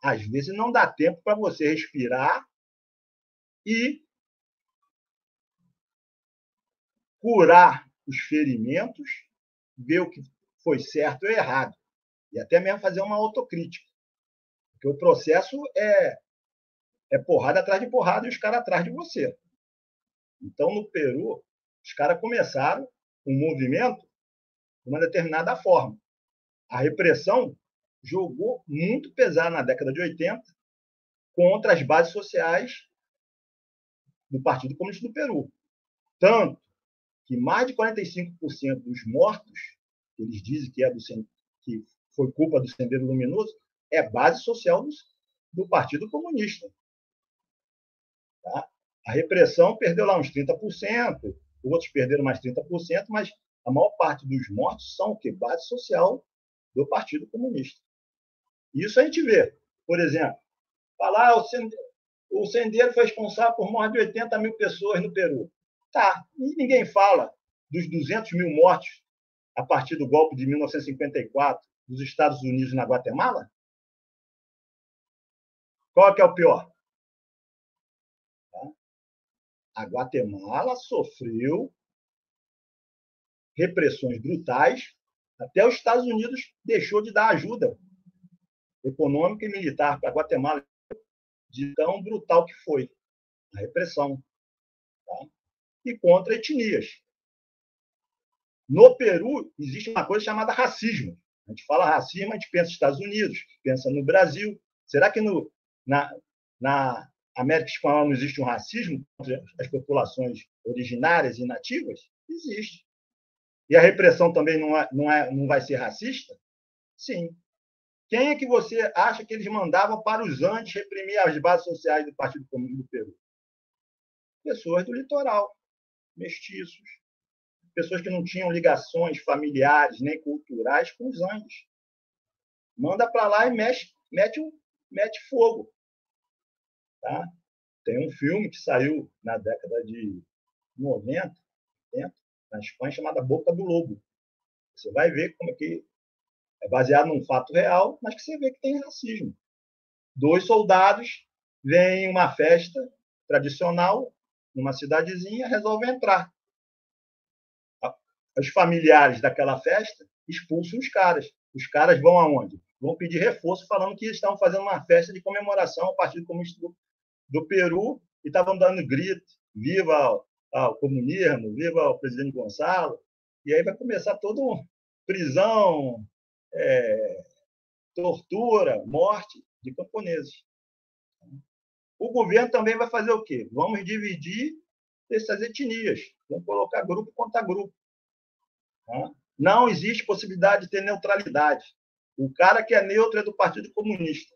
às vezes não dá tempo para você respirar e curar os ferimentos, ver o que foi certo ou errado. E até mesmo fazer uma autocrítica. Porque o processo é porrada atrás de porrada e os caras atrás de você. Então, no Peru, os caras começaram um movimento de uma determinada forma. A repressão jogou muito pesado na década de 80 contra as bases sociais do Partido Comunista do Peru. Tanto que mais de 45% dos mortos, que eles dizem que foi culpa do Sendero Luminoso, é base social do Partido Comunista. Tá? A repressão perdeu lá uns 30%, outros perderam mais 30%, mas a maior parte dos mortos são o quê? Base social do Partido Comunista. Isso a gente vê. Por exemplo, falar o Sendero foi responsável por morte de 80 mil pessoas no Peru. Tá, e ninguém fala dos 200 mil mortos a partir do golpe de 1954 dos Estados Unidos na Guatemala? Qual que é o pior? A Guatemala sofreu repressões brutais, até os Estados Unidos deixou de dar ajuda econômica e militar para a Guatemala, de tão brutal que foi a repressão. Tá? E contra etnias. No Peru, existe uma coisa chamada racismo. A gente fala racismo, a gente pensa nos Estados Unidos, pensa no Brasil. Será que América Espanhola não existe um racismo contra as populações originárias e nativas? Existe. E a repressão também não vai ser racista? Sim. Quem é que você acha que eles mandavam para os Andes reprimir as bases sociais do Partido Comunista do Peru? Pessoas do litoral, mestiços, pessoas que não tinham ligações familiares nem culturais com os Andes. Manda para lá e mete fogo. Tá? Tem um filme que saiu na década de 90, 80, na Espanha, chamada Boca do Lobo. Você vai ver como é que é baseado num fato real, mas que você vê que tem racismo. 2 soldados vêm em uma festa tradicional, numa cidadezinha, resolvem entrar. Os familiares daquela festa expulsam os caras. Os caras vão aonde? Vão pedir reforço, falando que estavam fazendo uma festa de comemoração ao Partido Comunista do Peru e estavam dando grito, viva o comunismo, viva o presidente Gonçalo. E aí vai começar toda uma prisão, tortura, morte de camponeses. O governo também vai fazer o quê? Vamos dividir essas etnias, vamos colocar grupo contra grupo. Não existe possibilidade de ter neutralidade. O cara que é neutro é do Partido Comunista.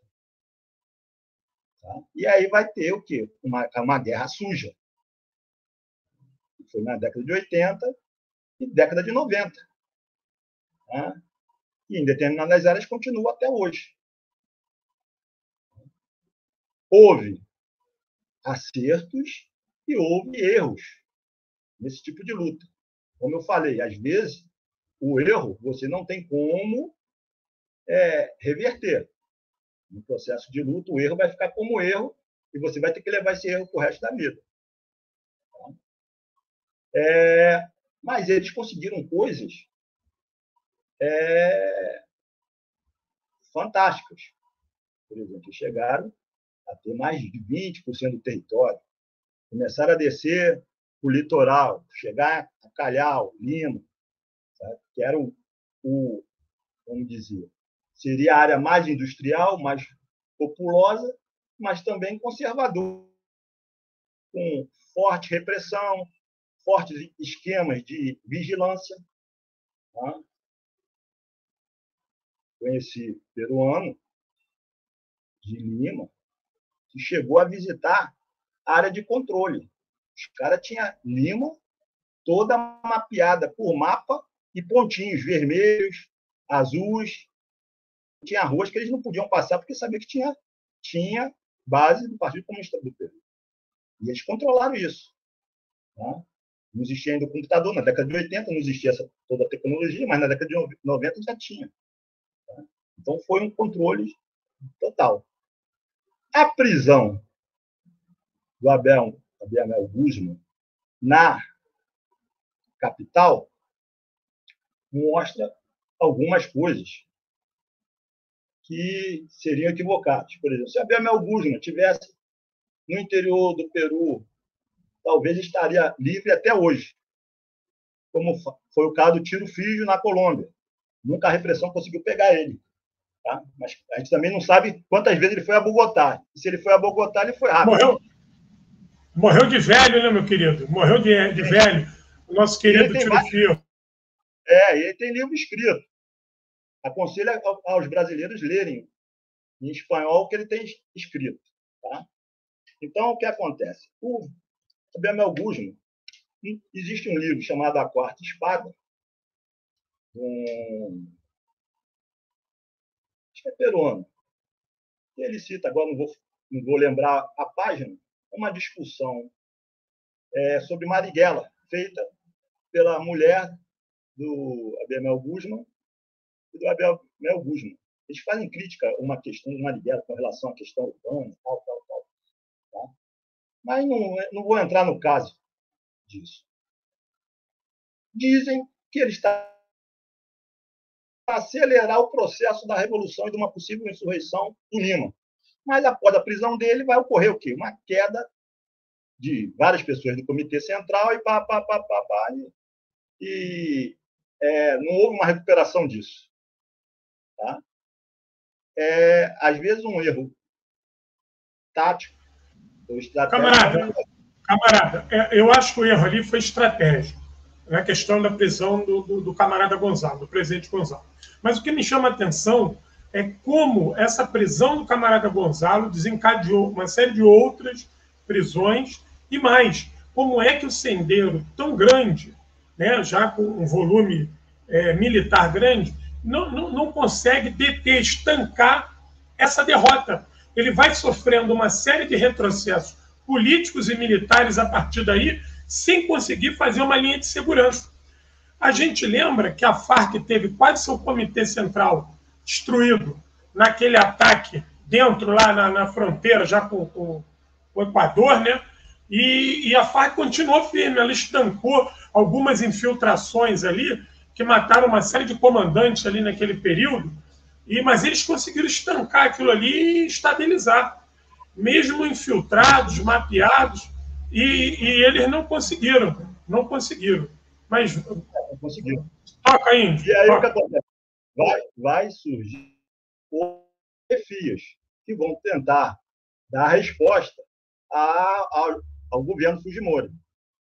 E aí vai ter o quê? Uma guerra suja. Foi na década de 80 e década de 90. E em determinadas áreas continua até hoje. Houve acertos e houve erros nesse tipo de luta. Como eu falei, às vezes, o erro você não tem como reverter. No processo de luta, o erro vai ficar como erro e você vai ter que levar esse erro para o resto da vida. Mas eles conseguiram coisas fantásticas. Por exemplo, chegaram a ter mais de 20% do território, começaram a descer o litoral, chegar a Calhau, Lima, sabe? Que era vamos dizer, seria a área mais industrial, mais populosa, mas também conservadora, com forte repressão, fortes esquemas de vigilância. Tá? Conheci peruano de Lima, que chegou a visitar a área de controle. Os caras tinham Lima toda mapeada por mapa e pontinhos vermelhos, azuis. Tinha ruas que eles não podiam passar porque sabia que tinha base do Partido Comunista do Peru. E eles controlaram isso. Tá? Não existia ainda o computador. Na década de 80 não existia toda a tecnologia, mas na década de 90 já tinha. Tá? Então foi um controle total. A prisão do Abel Guzmán na capital mostra algumas coisas que seriam equivocadas. Por exemplo, se Abel Guzmán tivesse no interior do Peru, talvez estaria livre até hoje, como foi o caso do Tiro Fijo na Colômbia. Nunca a repressão conseguiu pegar ele. Tá? Mas a gente também não sabe quantas vezes ele foi a Bogotá. E se ele foi a Bogotá, ele foi rápido. Morreu de velho, né, meu querido? Morreu de velho. O nosso querido Tiro Fijo. Ele tem livro escrito. Aconselho aos brasileiros lerem em espanhol o que ele tem escrito. Tá? Então, o que acontece? O Abel Guzmán, existe um livro chamado A Quarta Espada, acho que é peruano. Ele cita, agora não vou lembrar a página, uma discussão sobre Marighella, feita pela mulher do Abel Guzmán e do Abel Guzmán. Eles fazem crítica a uma questão de Marighella com relação à questão urbana, tal. Tá? Mas não vou entrar no caso disso. Dizem que ele está a acelerar o processo da revolução e de uma possível insurreição em Lima. Mas após a prisão dele, vai ocorrer o quê? Uma queda de várias pessoas do Comitê Central e não houve uma recuperação disso. Tá? Às vezes, um erro tático Camarada, eu acho que o erro ali foi estratégico, na questão da prisão do camarada Gonzalo, do presidente Gonzalo. Mas o que me chama a atenção é como essa prisão do camarada Gonzalo desencadeou uma série de outras prisões e mais, como é que o Sendeiro, tão grande, né, já com um volume militar grande, não consegue deter, estancar essa derrota. Ele vai sofrendo uma série de retrocessos políticos e militares a partir daí, sem conseguir fazer uma linha de segurança. A gente lembra que a Farc teve quase seu comitê central destruído naquele ataque dentro, lá na fronteira, já com o Equador, né? E a Farc continuou firme, ela estancou algumas infiltrações ali, que mataram uma série de comandantes ali naquele período, mas eles conseguiram estancar aquilo ali e estabilizar. Mesmo infiltrados, mapeados, e eles não conseguiram. Não conseguiram. Mas não conseguiram. Toca, Índio. E aí o que acontece? Vai surgir desafios que vão tentar dar resposta ao governo Fujimori.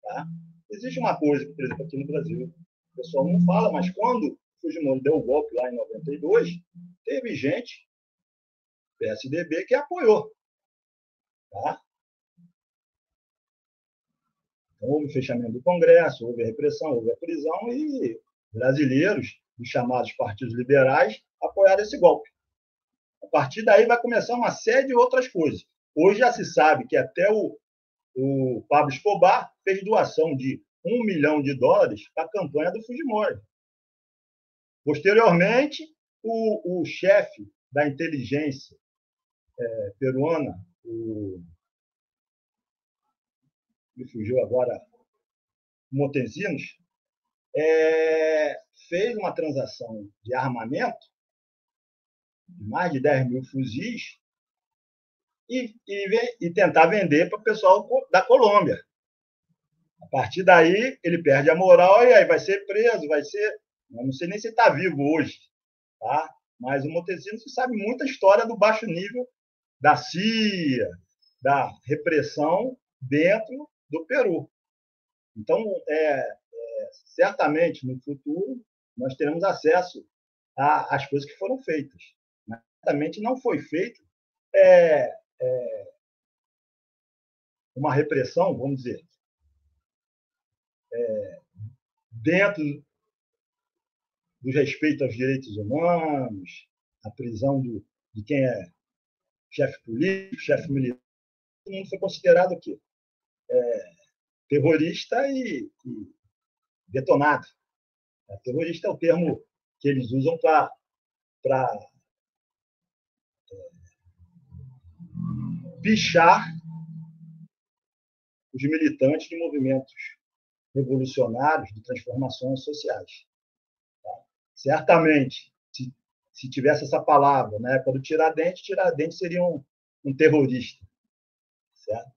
Tá? Existe uma coisa que, por exemplo, aqui no Brasil, o pessoal não fala, mas quando o Fujimori deu o golpe lá em 92, teve gente, PSDB, que apoiou. Tá? Então, houve fechamento do Congresso, houve repressão, houve a prisão e brasileiros, os chamados partidos liberais, apoiaram esse golpe. A partir daí vai começar uma série de outras coisas. Hoje já se sabe que até o Pablo Escobar fez doação de $1 milhão para a campanha do Fujimori. Posteriormente, o chefe da inteligência peruana, me fugiu agora, Montesinos, fez uma transação de armamento de mais de 10 mil fuzis e tentar vender para o pessoal da Colômbia. A partir daí, ele perde a moral e aí vai ser preso, eu não sei nem se está vivo hoje, tá? Mas o Montesinos sabe muita história do baixo nível da CIA, da repressão dentro do Peru. Então, certamente, no futuro, nós teremos acesso às coisas que foram feitas. Mas, certamente, não foi feito uma repressão, vamos dizer, dentro do respeito aos direitos humanos, a prisão de quem é chefe político, chefe militar, todo mundo foi considerado o quê? Terrorista e detonado. Terrorista é o termo que eles usam para pichar os militantes de movimentos revolucionários, de transformações sociais. Certamente, se tivesse essa palavra na época do Tiradentes seria um terrorista. Certo?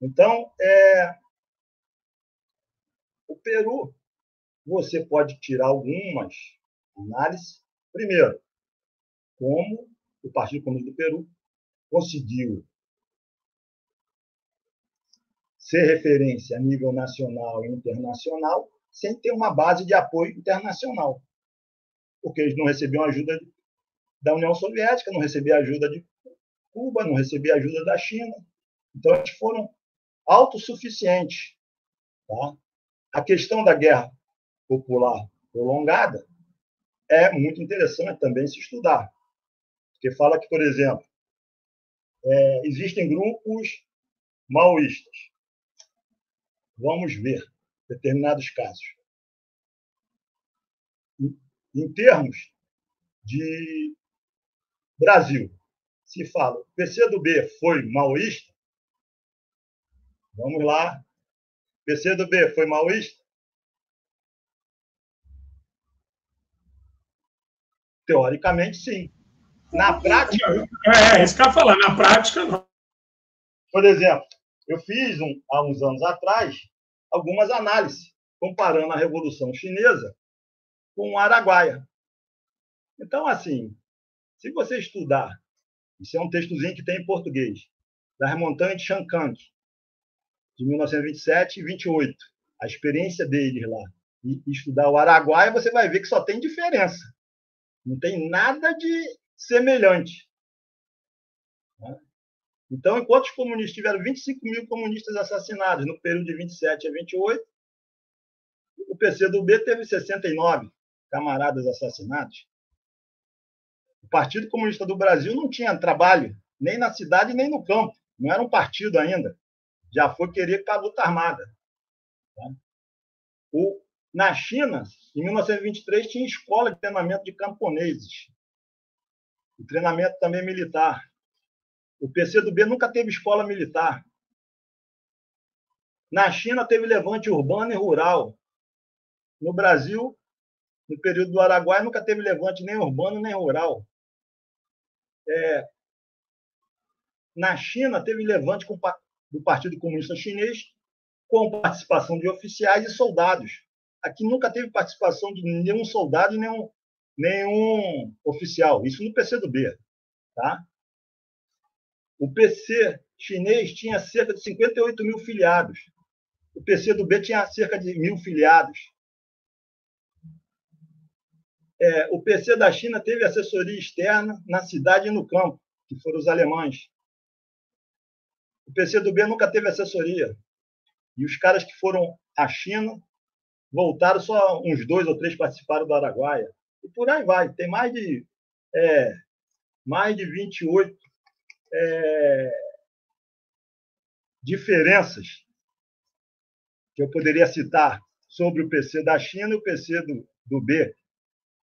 Então, o Peru, você pode tirar algumas análises. Primeiro, como o Partido Comunista do Peru conseguiu ser referência a nível nacional e internacional sem ter uma base de apoio internacional. Porque eles não recebiam ajuda da União Soviética, não recebiam ajuda de Cuba, não recebiam ajuda da China. Então, eles foram autossuficientes. Tá? A questão da guerra popular prolongada é muito interessante também se estudar. Porque fala que, por exemplo, existem grupos maoístas. Vamos ver determinados casos. Em termos de Brasil, se fala, o PCdoB foi maoísta? Vamos lá. PCdoB foi maoísta? Teoricamente, sim. Na prática... isso que eu ia falar. Na prática, não. Por exemplo, eu fiz, há uns anos atrás, algumas análises, comparando a Revolução Chinesa com o Araguaia. Então, assim, se você estudar, isso é um textozinho que tem em português, das montanhas de Shangang, de 1927 e 28. A experiência deles lá. E estudar o Araguaia, você vai ver que só tem diferença. Não tem nada de semelhante. Então, enquanto os comunistas tiveram 25 mil comunistas assassinados no período de 27 a 28, o PCdoB teve 69 camaradas assassinados. O Partido Comunista do Brasil não tinha trabalho nem na cidade nem no campo. Não era um partido ainda. Já foi querer para a luta armada. Na China, em 1923, tinha escola de treinamento de camponeses. O treinamento também militar. O PCdoB nunca teve escola militar. Na China, teve levante urbano e rural. No Brasil, no período do Araguaia, nunca teve levante nem urbano nem rural. Na China, teve levante do Partido Comunista Chinês com participação de oficiais e soldados. Aqui nunca teve participação de nenhum soldado e nenhum oficial. Isso no PCdoB. Tá? O PC chinês tinha cerca de 58 mil filiados. O PCdoB tinha cerca de 1.000 filiados. O PC da China teve assessoria externa na cidade e no campo, que foram os alemães. O PCdoB nunca teve assessoria. E os caras que foram à China voltaram, só uns 2 ou 3 participaram do Araguaia. E por aí vai. Tem mais de 28 diferenças que eu poderia citar sobre o PC da China e o PC do B,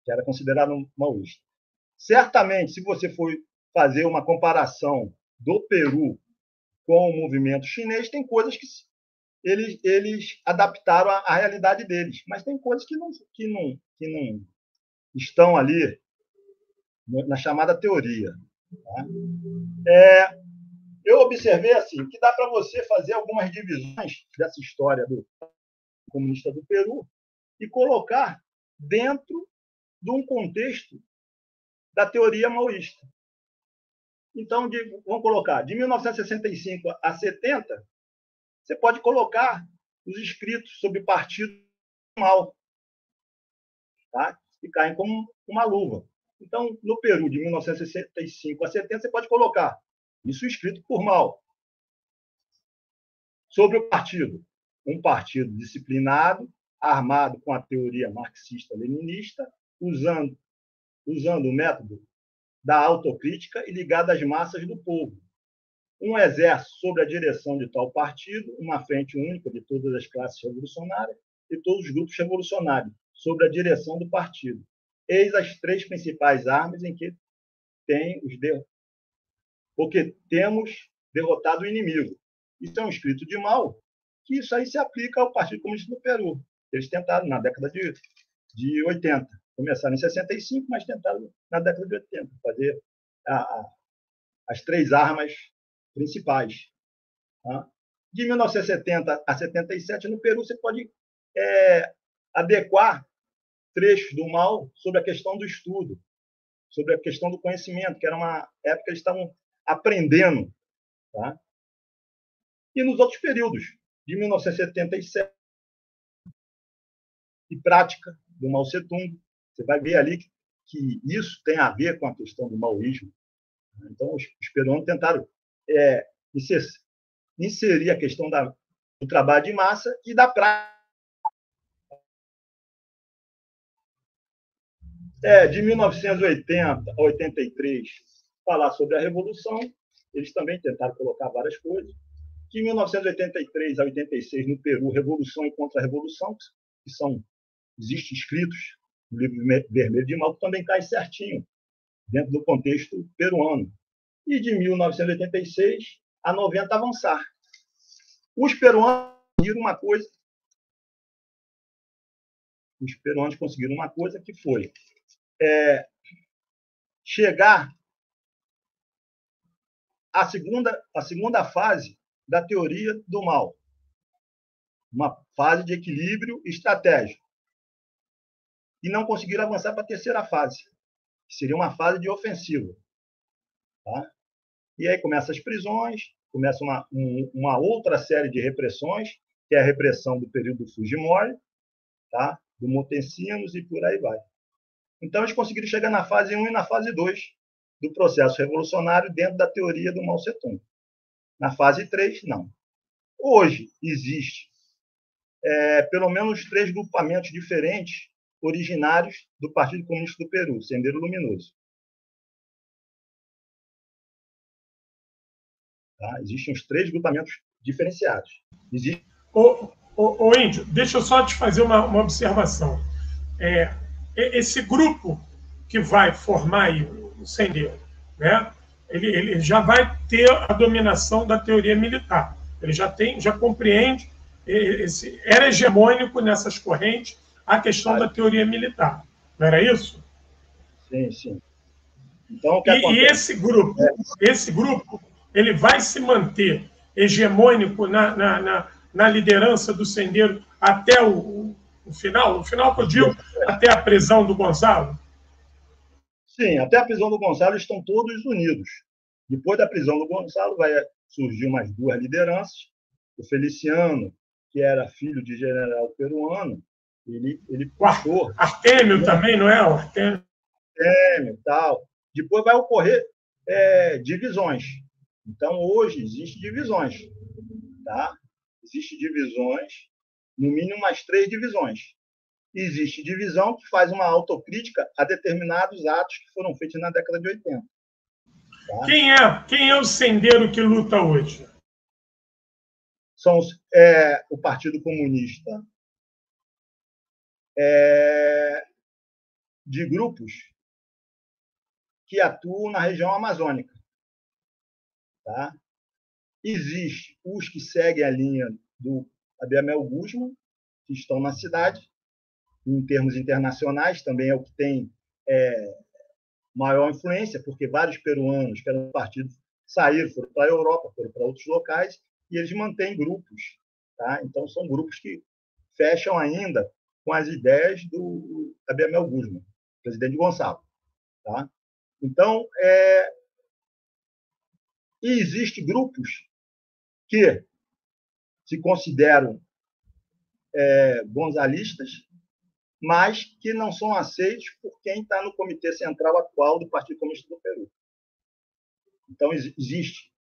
que era considerado um maoísta. Certamente, se você for fazer uma comparação do Peru com o movimento chinês, tem coisas que eles adaptaram à realidade deles, mas tem coisas que não estão ali na chamada teoria. Tá? Eu observei assim que dá para você fazer algumas divisões dessa história do comunista do Peru e colocar dentro de um contexto da teoria maoísta. Então, vamos colocar, de 1965 a 70, você pode colocar os escritos sobre partido Mao, tá? Que caem como uma luva. Então, no Peru, de 1965 a 70, você pode colocar isso escrito por Mao. Sobre o partido. Um partido disciplinado, armado com a teoria marxista-leninista, usando o método da autocrítica e ligado às massas do povo. Um exército sob a direção de tal partido, uma frente única de todas as classes revolucionárias e todos os grupos revolucionários, sob a direção do partido. Eis as 3 principais armas em que temos derrotado o inimigo. Isso é um escrito de Mao, que isso aí se aplica ao Partido Comunista do Peru. Eles tentaram na década de 80. Começaram em 65, mas tentaram na década de 80 fazer as 3 armas principais. Tá? De 1970 a 77, no Peru, você pode adequar trechos do Mao sobre a questão do estudo, sobre a questão do conhecimento, que era uma época que eles estavam aprendendo. Tá? E nos outros períodos, de 1977, e prática do Mao Tse-tung, você vai ver ali que isso tem a ver com a questão do maoísmo. Então, os peruanos tentaram inserir a questão do trabalho de massa e da prática. De 1980 a 83, falar sobre a Revolução, eles também tentaram colocar várias coisas. De 1983 a 86, no Peru, Revolução e Contra-Revolução, que existem escritos no livro vermelho de Mao, que também cai certinho dentro do contexto peruano. E de 1986 a 90 avançar. Os peruanos conseguiram uma coisa. Os peruanos conseguiram uma coisa que foi chegar à segunda fase da teoria do Mao, uma fase de equilíbrio estratégico. E não conseguiram avançar para a terceira fase, que seria uma fase de ofensiva. Tá? E aí começam as prisões, começa uma outra série de repressões, que é a repressão do período Fujimori, tá? Do Motecinos e por aí vai. Então, eles conseguiram chegar na fase 1 e na fase 2 do processo revolucionário dentro da teoria do Mao Tse-tung. Na fase 3, não. Hoje, existe pelo menos 3 grupamentos diferentes originários do Partido Comunista do Peru, Sendero Luminoso. Tá? Existem os 3 grupamentos diferenciados. Existe... Índio, deixa eu só te fazer uma observação. Esse grupo que vai formar aí o Sendero, né? Ele já vai ter a dominação da teoria militar. Ele já compreende, era hegemônico nessas correntes a questão da teoria militar. Não era isso? Sim, sim. Então, e esse grupo, ele vai se manter hegemônico na liderança do Sendero até o final? O final que eu digo, até a prisão do Gonzalo? Sim, até a prisão do Gonzalo estão todos unidos. Depois da prisão do Gonzalo, vai surgir umas 2 lideranças. O Feliciano, que era filho de general peruano, ele puxou. Artêmio também, não é? O Artêmio e tal. Depois vai ocorrer divisões. Então, hoje, existem divisões. Tá? Existem divisões, no mínimo umas 3 divisões. Existe divisão que faz uma autocrítica a determinados atos que foram feitos na década de 80. Tá? Quem é o Sendero que luta hoje? São o Partido Comunista, de grupos que atuam na região amazônica. Tá? Existe os que seguem a linha do Abel Guzmán, que estão na cidade, em termos internacionais, também é o que tem maior influência, porque vários peruanos que eram do partido saíram, foram para a Europa, foram para outros locais, e eles mantêm grupos. Tá? Então, são grupos que fecham ainda com as ideias do Abel Guzmán, presidente Gonçalo. Tá? Então, e existem grupos que se consideram gonzalistas, mas que não são aceitos por quem está no comitê central atual do Partido Comunista do Peru. Então, existe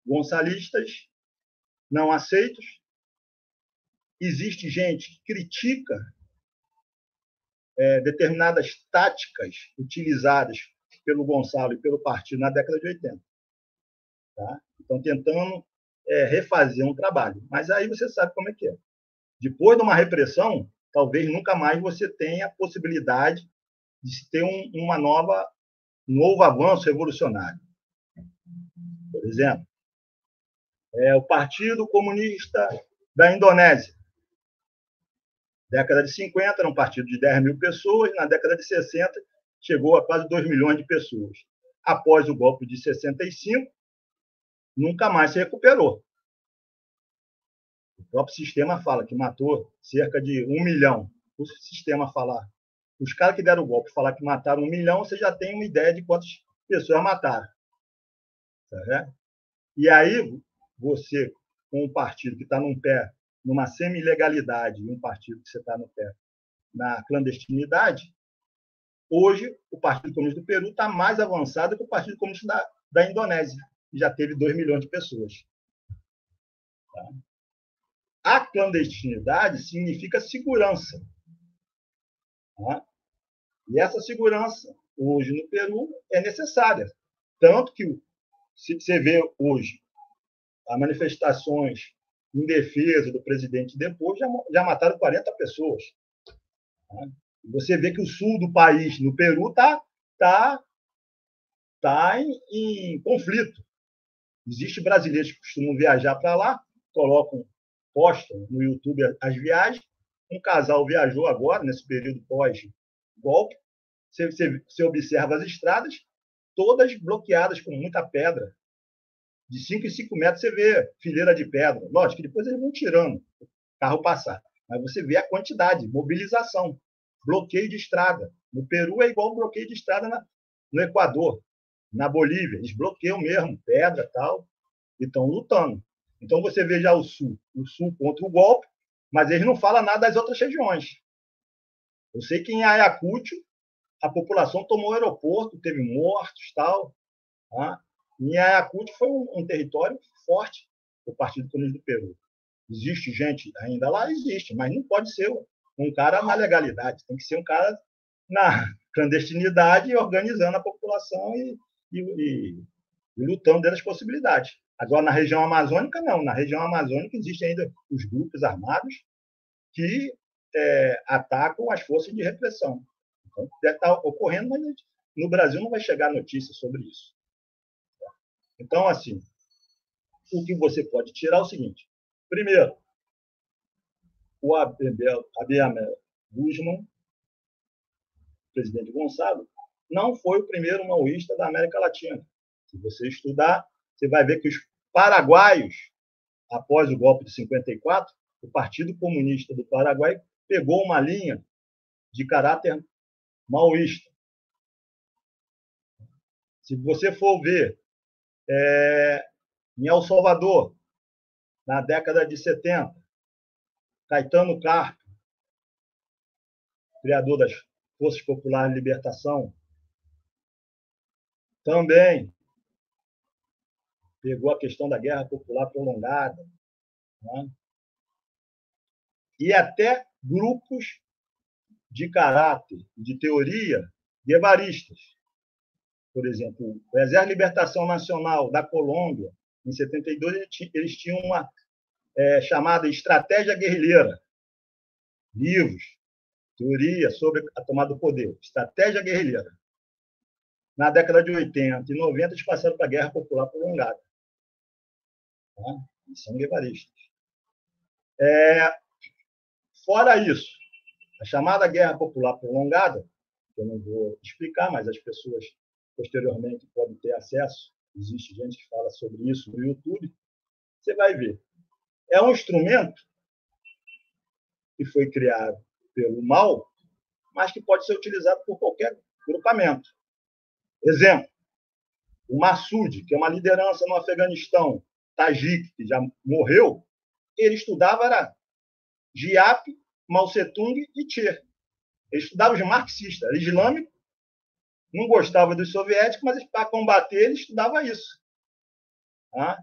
gonçalistas não aceitos, existe gente que critica determinadas táticas utilizadas pelo Gonçalo e pelo partido na década de 80. Tá? Então, tentando refazer um trabalho. Mas aí você sabe como é que é. Depois de uma repressão, talvez nunca mais você tenha a possibilidade de ter um novo avanço revolucionário. Por exemplo, o Partido Comunista da Indonésia. Década de 50, era um partido de 10 mil pessoas, na década de 60, chegou a quase 2 milhões de pessoas. Após o golpe de 65, nunca mais se recuperou. O próprio sistema fala que matou cerca de 1 milhão. O sistema falar, os caras que deram o golpe falar que mataram 1 milhão, você já tem uma ideia de quantas pessoas mataram. Tá? E aí, você, com um partido que está num pé, numa semi-legalidade, e um partido que você está no pé na clandestinidade, hoje o Partido Comunista do Peru está mais avançado que o Partido Comunista da Indonésia, que já teve 2 milhões de pessoas. Tá? A clandestinidade significa segurança. Tá? E essa segurança, hoje no Peru, é necessária. Tanto que, se você vê hoje as manifestações em defesa do presidente depois, já mataram 40 pessoas. Tá? Você vê que o sul do país, no Peru, está em conflito. Existem brasileiros que costumam viajar para lá, postam no YouTube as viagens. Um casal viajou agora, nesse período pós-golpe. Você observa as estradas, todas bloqueadas com muita pedra. De 5 em 5 metros você vê fileira de pedra. Lógico que depois eles vão tirando o carro passar. Mas você vê a quantidade, mobilização, bloqueio de estrada. No Peru é igual bloqueio de estrada no Equador. Na Bolívia, eles bloqueiam mesmo, pedra e tal, e estão lutando. Então, você vê já o Sul contra o golpe, mas eles não falam nada das outras regiões. Eu sei que em Ayacucho, a população tomou o aeroporto, teve mortos e tal. Tá? Em Ayacucho foi um território forte do Partido Comunista do Peru. Existe gente ainda lá? Existe, mas não pode ser um cara na legalidade, tem que ser um cara na clandestinidade, organizando a população e lutando dentro das possibilidades. Agora, na região amazônica, não. Na região amazônica existem ainda os grupos armados que atacam as forças de repressão. Então, deve estar ocorrendo, mas no Brasil não vai chegar notícia sobre isso. Então, assim, o que você pode tirar é o seguinte. Primeiro, o Abel Guzmán, presidente Gonçalo, não foi o primeiro maoísta da América Latina. Se você estudar, você vai ver que os paraguaios, após o golpe de 54, o Partido Comunista do Paraguai pegou uma linha de caráter maoísta. Se você for ver em El Salvador, na década de 70, Caetano Carpio, criador das Forças Populares de Libertação, também pegou a questão da guerra popular prolongada, né? E até grupos de caráter, de teoria, guevaristas. Por exemplo, o Exército de Libertação Nacional da Colômbia, em 72, eles tinham uma chamada Estratégia Guerrilheira. Livros, teoria sobre a tomada do poder. Estratégia Guerrilheira. Na década de 80 e 90, eles passaram para a Guerra Popular Prolongada. Tá? E são guevaristas. Fora isso, a chamada Guerra Popular Prolongada, que eu não vou explicar, mas as pessoas posteriormente podem ter acesso, existe gente que fala sobre isso no YouTube, você vai ver. É um instrumento que foi criado pelo mal, mas que pode ser utilizado por qualquer grupamento. Exemplo, o Massoud, que é uma liderança no Afeganistão, Tajik, que já morreu, ele estudava era Giap, Mao Tse-tung e Che. Ele estudava os marxistas, era islâmico, não gostava dos soviéticos, mas para combater ele estudava isso. Tá?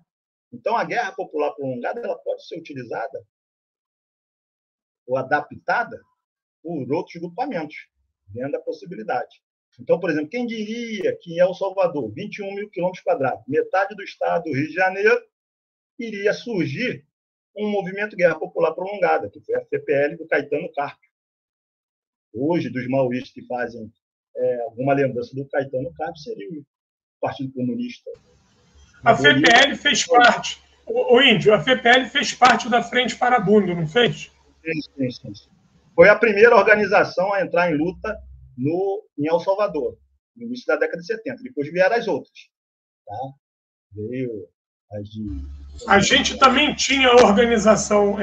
Então, a guerra popular prolongada ela pode ser utilizada ou adaptada por outros grupamentos, dentro da possibilidade. Então, por exemplo, quem diria que em El Salvador, 21 mil quilômetros quadrados, metade do estado do Rio de Janeiro, iria surgir um movimento de guerra popular prolongada, que foi a FPL do Caetano Carpio. Hoje, dos maoístas que fazem alguma lembrança do Caetano Carpio, seria o Partido Comunista. A FPL fez parte, o Índio, a FPL fez parte da Frente Farabundo, não fez? Sim. Foi a primeira organização a entrar em luta em El Salvador, no início da década de 70. Depois vieram as outras. Tá? Veio as de... A gente também tinha organização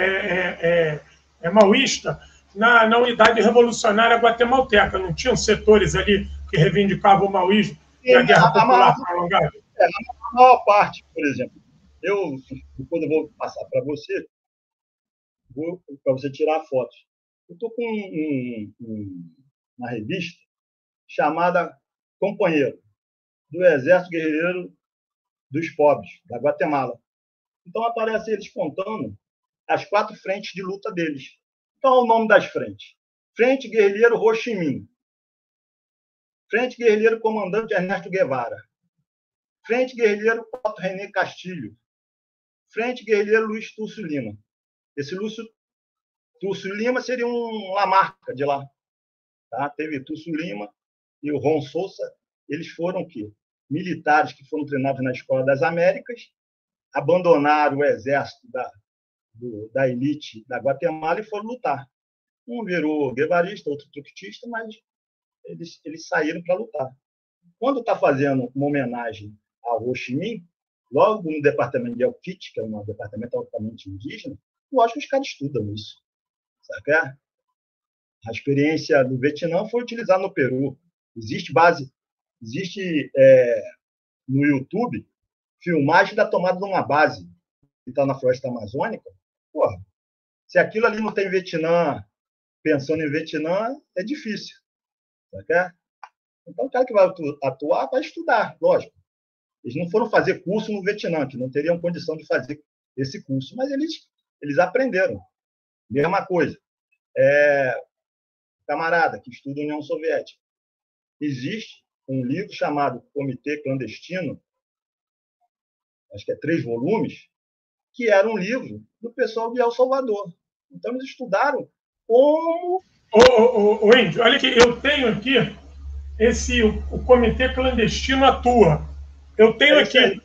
maoísta na Unidade Revolucionária Guatemalteca. Não tinham setores ali que reivindicavam o maoísmo e a guerra popular prolongada? A maior parte, por exemplo. Depois eu vou passar para você, para você tirar fotos. Eu estou com uma revista chamada Companheiro, do Exército Guerreiro dos Pobres, da Guatemala. Então, aparece eles contando as 4 frentes de luta deles. Então, é o nome das frentes. Frente Guerrilheiro Ho Chi Minh. Frente Guerrilheiro Comandante Ernesto Guevara. Frente Guerrilheiro Otto René Castilho. Frente Guerrilheiro Luiz Túcio Lima. Esse Túcio Lima seria um Lamarca de lá. Tá? Teve Túcio Lima e o Ron Sousa. Eles foram o quê? Militares que foram treinados na Escola das Américas, abandonaram o exército da elite da Guatemala e foram lutar. Um virou guevarista, outro truquetista, mas eles saíram para lutar. Quando está fazendo uma homenagem ao Ho Chi Minh, logo no departamento de Elquite, que é um departamento altamente indígena, lógico que os caras estudam isso. Sabe? A experiência do Vietnã foi utilizada no Peru. Existe no YouTube filmagem da tomada de uma base que está na floresta amazônica. Porra, se aquilo ali não tem Vietnã, pensando em Vietnã, é difícil. Tá? Então, o cara que vai atuar vai estudar, lógico. Eles não foram fazer curso no Vietnã, que não teriam condição de fazer esse curso, mas eles aprenderam. Mesma coisa. Camarada que estuda a União Soviética. Existe um livro chamado Comitê Clandestino, acho que é 3 volumes, que era um livro do pessoal de El Salvador. Então, eles estudaram como... Ô, Índio, olha aqui, eu tenho aqui o Comitê Clandestino Atua. Eu tenho aqui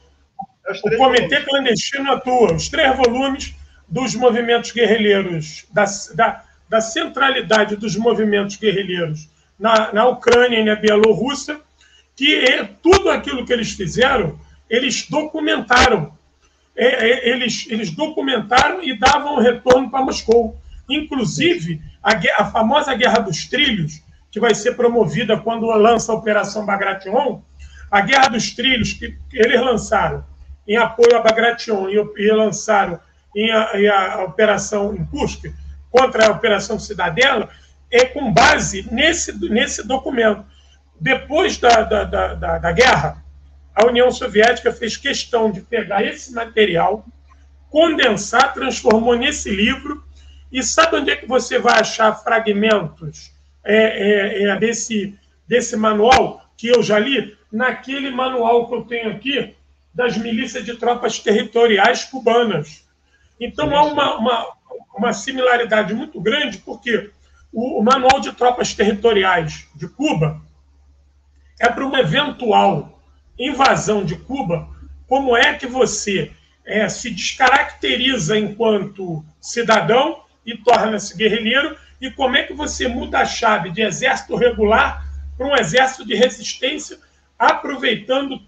o Comitê Clandestino Atua, os 3 volumes dos movimentos guerrilheiros, da centralidade dos movimentos guerrilheiros na Ucrânia e na Bielorrússia, que tudo aquilo que eles fizeram, eles documentaram. Eles documentaram e davam retorno para Moscou. Inclusive, a famosa Guerra dos Trilhos, que vai ser promovida quando lança a Operação Bagration, a Guerra dos Trilhos, que eles lançaram em apoio a Bagration e lançaram em a Operação Kursk, contra a Operação Cidadela, é com base nesse documento. Depois da guerra, a União Soviética fez questão de pegar esse material, condensar, transformou nesse livro, e sabe onde é que você vai achar fragmentos desse manual que eu já li? Naquele manual que eu tenho aqui das milícias de tropas territoriais cubanas. Então, há uma similaridade muito grande, porque o manual de tropas territoriais de Cuba é para uma eventual invasão de Cuba, como é que você se descaracteriza enquanto cidadão e torna-se guerrilheiro, e como é que você muda a chave de exército regular para um exército de resistência, aproveitando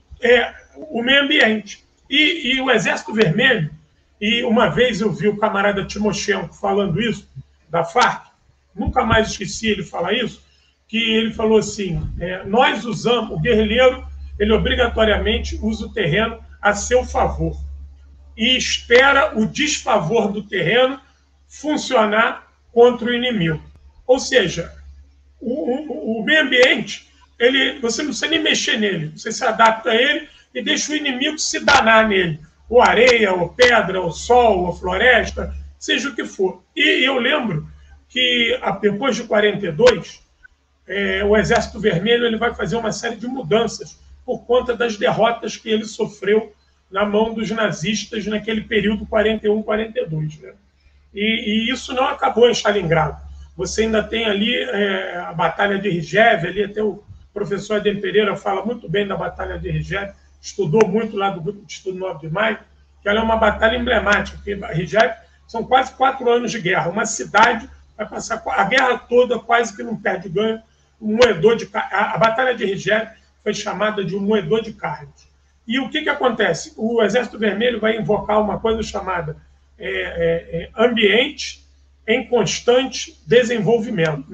o meio ambiente. E o Exército Vermelho, e uma vez eu vi o camarada Timoshenko falando isso, da FARC, nunca mais esqueci ele falar isso, que ele falou assim, nós usamos, o guerrilheiro, ele obrigatoriamente usa o terreno a seu favor e espera o desfavor do terreno funcionar contra o inimigo. Ou seja, o meio ambiente, você não precisa nem mexer nele, você se adapta a ele e deixa o inimigo se danar nele, ou areia, ou pedra, ou sol, ou floresta, seja o que for. E eu lembro que depois de 42, o Exército Vermelho ele vai fazer uma série de mudanças por conta das derrotas que ele sofreu na mão dos nazistas naquele período 41-42. Né? E isso não acabou em Stalingrado. Você ainda tem ali a Batalha de Rizhev, ali até o professor Adem Pereira fala muito bem da Batalha de Rizhev, estudou muito lá do Grupo de Estudo 9 de Maio, que ela é uma batalha emblemática, porque Rizhev são quase 4 anos de guerra. Uma cidade vai passar a guerra toda, quase que não perde ganho, um moedor de a Batalha de Rizhev foi chamada de um moedor de carnes. E o que acontece? O Exército Vermelho vai invocar uma coisa chamada ambiente em constante desenvolvimento.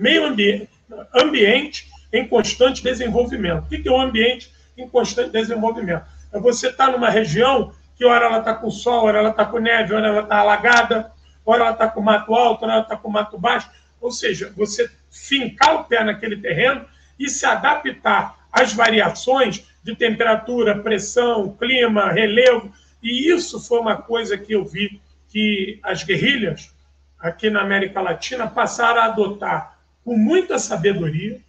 Ambiente em constante desenvolvimento. O que é um ambiente em constante desenvolvimento? É você estar numa região que ora ela está com sol, ora ela está com neve, ora ela está alagada, ora ela está com mato alto, ora ela está com mato baixo. Ou seja, você fincar o pé naquele terreno e se adaptar às variações de temperatura, pressão, clima, relevo. E isso foi uma coisa que eu vi que as guerrilhas aqui na América Latina passaram a adotar com muita sabedoria,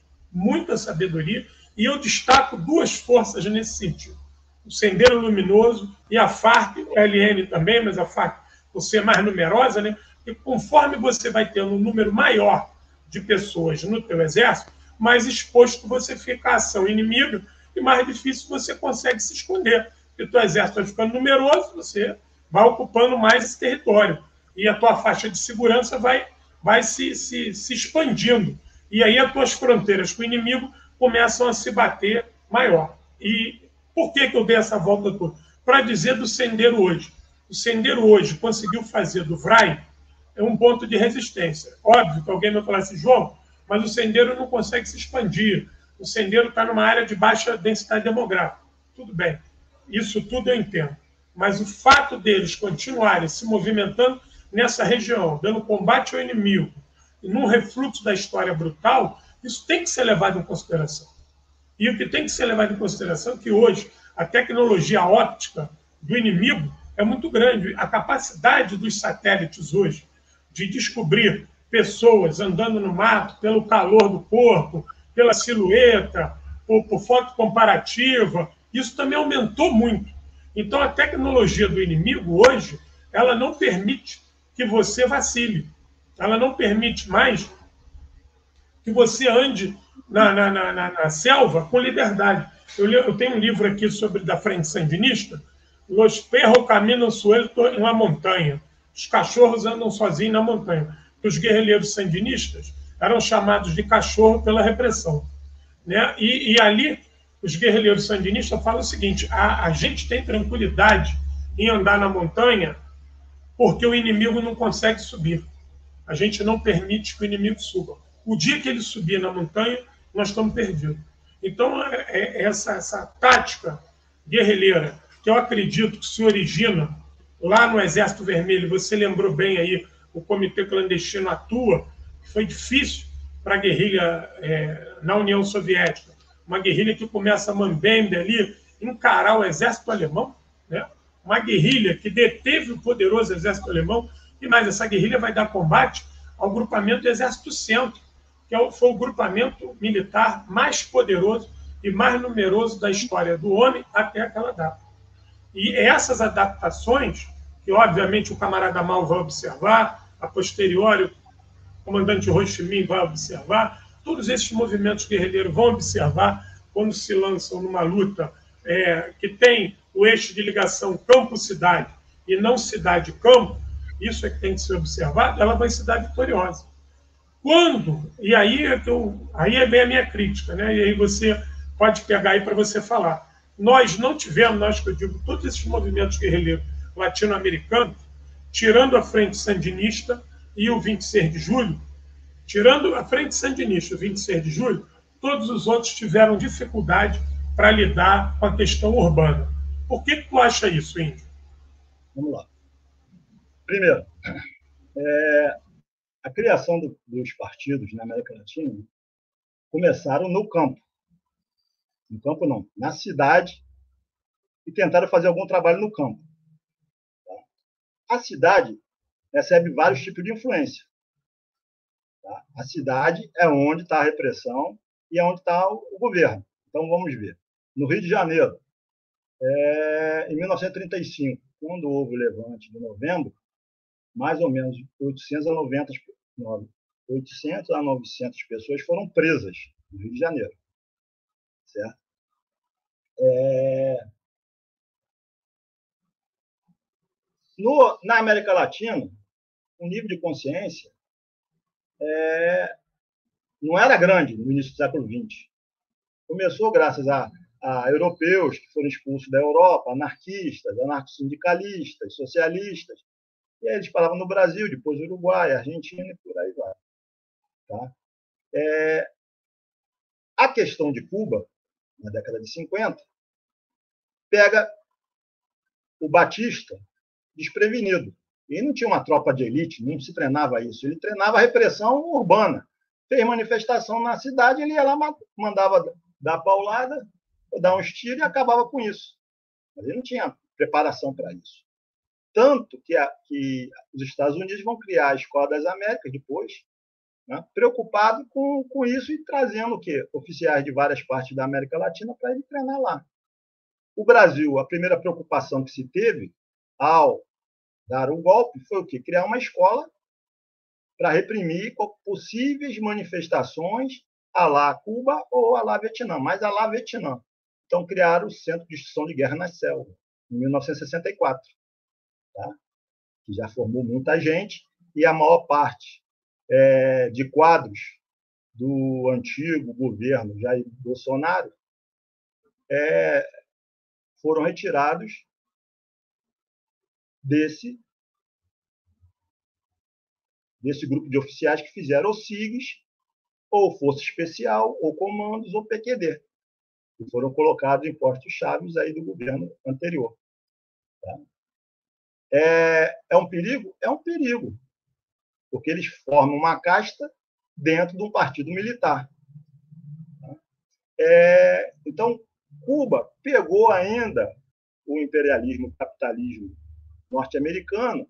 e eu destaco 2 forças nesse sentido. O Sendeiro Luminoso e a FARC, o LN também, mas a FARC, por ser mais numerosa, né? E conforme você vai tendo um número maior de pessoas no teu exército, mais exposto você fica à ação inimiga e mais difícil você consegue se esconder. Porque o teu exército vai ficando numeroso, você vai ocupando mais esse território. E a tua faixa de segurança vai se expandindo. E aí as tuas fronteiras com o inimigo começam a se bater maior. E por que eu dei essa volta toda? Para dizer do Sendeiro hoje. O Sendeiro hoje conseguiu fazer do VRAI um ponto de resistência. Óbvio que alguém vai falar assim, João, mas o Sendeiro não consegue se expandir. O Sendeiro está numa área de baixa densidade demográfica. Tudo bem. isso tudo eu entendo. Mas o fato deles continuarem se movimentando nessa região, dando combate ao inimigo, e num refluxo da história brutal, isso tem que ser levado em consideração. E o que tem que ser levado em consideração é que hoje a tecnologia óptica do inimigo é muito grande. A capacidade dos satélites hoje de descobrir pessoas andando no mato pelo calor do corpo, pela silhueta, por foto comparativa, isso também aumentou muito. Então a tecnologia do inimigo hoje, ela não permite que você vacile. Ela não permite mais que você ande na selva com liberdade. Eu tenho um livro aqui sobre da frente sandinista, Los perros caminam sueltos em la montanha. Os cachorros andam sozinhos na montanha. Os guerrilheiros sandinistas eram chamados de cachorro pela repressão. Né? E ali, os guerrilheiros sandinistas falam o seguinte, a gente tem tranquilidade em andar na montanha porque o inimigo não consegue subir. A gente não permite que o inimigo suba. O dia que ele subir na montanha, nós estamos perdidos. Então, essa tática guerrilheira, que eu acredito que se origina lá no Exército Vermelho, você lembrou bem aí, o Comitê Clandestino atua, que foi difícil para a guerrilha na União Soviética. Uma guerrilha que começa a Mambembe ali, encarar o exército alemão, né? Uma guerrilha que deteve o poderoso exército alemão, e mais, essa guerrilha vai dar combate ao grupamento do Exército Centro, que foi o grupamento militar mais poderoso e mais numeroso da história do homem até aquela data. E essas adaptações, que obviamente o camarada Mao vai observar, a posteriori o comandante Ho Chi Minh vai observar, todos esses movimentos guerrilheiros vão observar quando se lançam numa luta que tem o eixo de ligação campo-cidade e não cidade-campo, isso é que tem que ser observado, ela vai se dar vitoriosa. Quando, e aí é bem a minha crítica, né? E aí você pode pegar aí para você falar. Nós não tivemos, nós que eu digo, todos esses movimentos guerrilheiros latino-americanos, tirando a frente sandinista e o 26 de julho, tirando a frente sandinista e o 26 de julho, todos os outros tiveram dificuldade para lidar com a questão urbana. Por que tu acha isso, Índio? Vamos lá. Primeiro, a criação dos partidos na América Latina começaram no campo. No campo, não. Na cidade, e tentaram fazer algum trabalho no campo. A cidade recebe vários tipos de influência. A cidade é onde está a repressão e é onde está o governo. Então, vamos ver. No Rio de Janeiro, em 1935, quando houve o levante de novembro, mais ou menos 800 a 900 pessoas foram presas no Rio de Janeiro. Certo? Na América Latina, o nível de consciência não era grande no início do século XX. Começou graças a europeus que foram expulsos da Europa, anarquistas, anarcossindicalistas, socialistas. E aí eles falavam no Brasil, depois Uruguai, Argentina e por aí vai. Tá? A questão de Cuba, na década de 50, pega o Batista desprevenido. Ele não tinha uma tropa de elite, não se treinava isso. Ele treinava a repressão urbana. Fez manifestação na cidade, ele ia lá, mandava dar paulada, dar uns tiros e acabava com isso. Mas ele não tinha preparação para isso. Tanto que os Estados Unidos vão criar a Escola das Américas depois, né, preocupado com isso e trazendo o quê? Oficiais de várias partes da América Latina para ele treinar lá. O Brasil, a primeira preocupação que se teve ao dar o golpe foi o quê? Criar uma escola para reprimir possíveis manifestações à lá Cuba ou à lá Vietnã, mas à lá Vietnã. Então, criaram o Centro de Instrução de Guerra na Selva, em 1964, tá? Que já formou muita gente, e a maior parte de quadros do antigo governo Jair Bolsonaro foram retirados desse grupo de oficiais que fizeram ou SIGs, ou Força Especial, ou Comandos, ou PQD. e foram colocados em postos chaves aí do governo anterior. Tá? É um perigo? É um perigo, porque eles formam uma casta dentro de um partido militar. Então, Cuba pegou ainda o imperialismo, o capitalismo norte-americano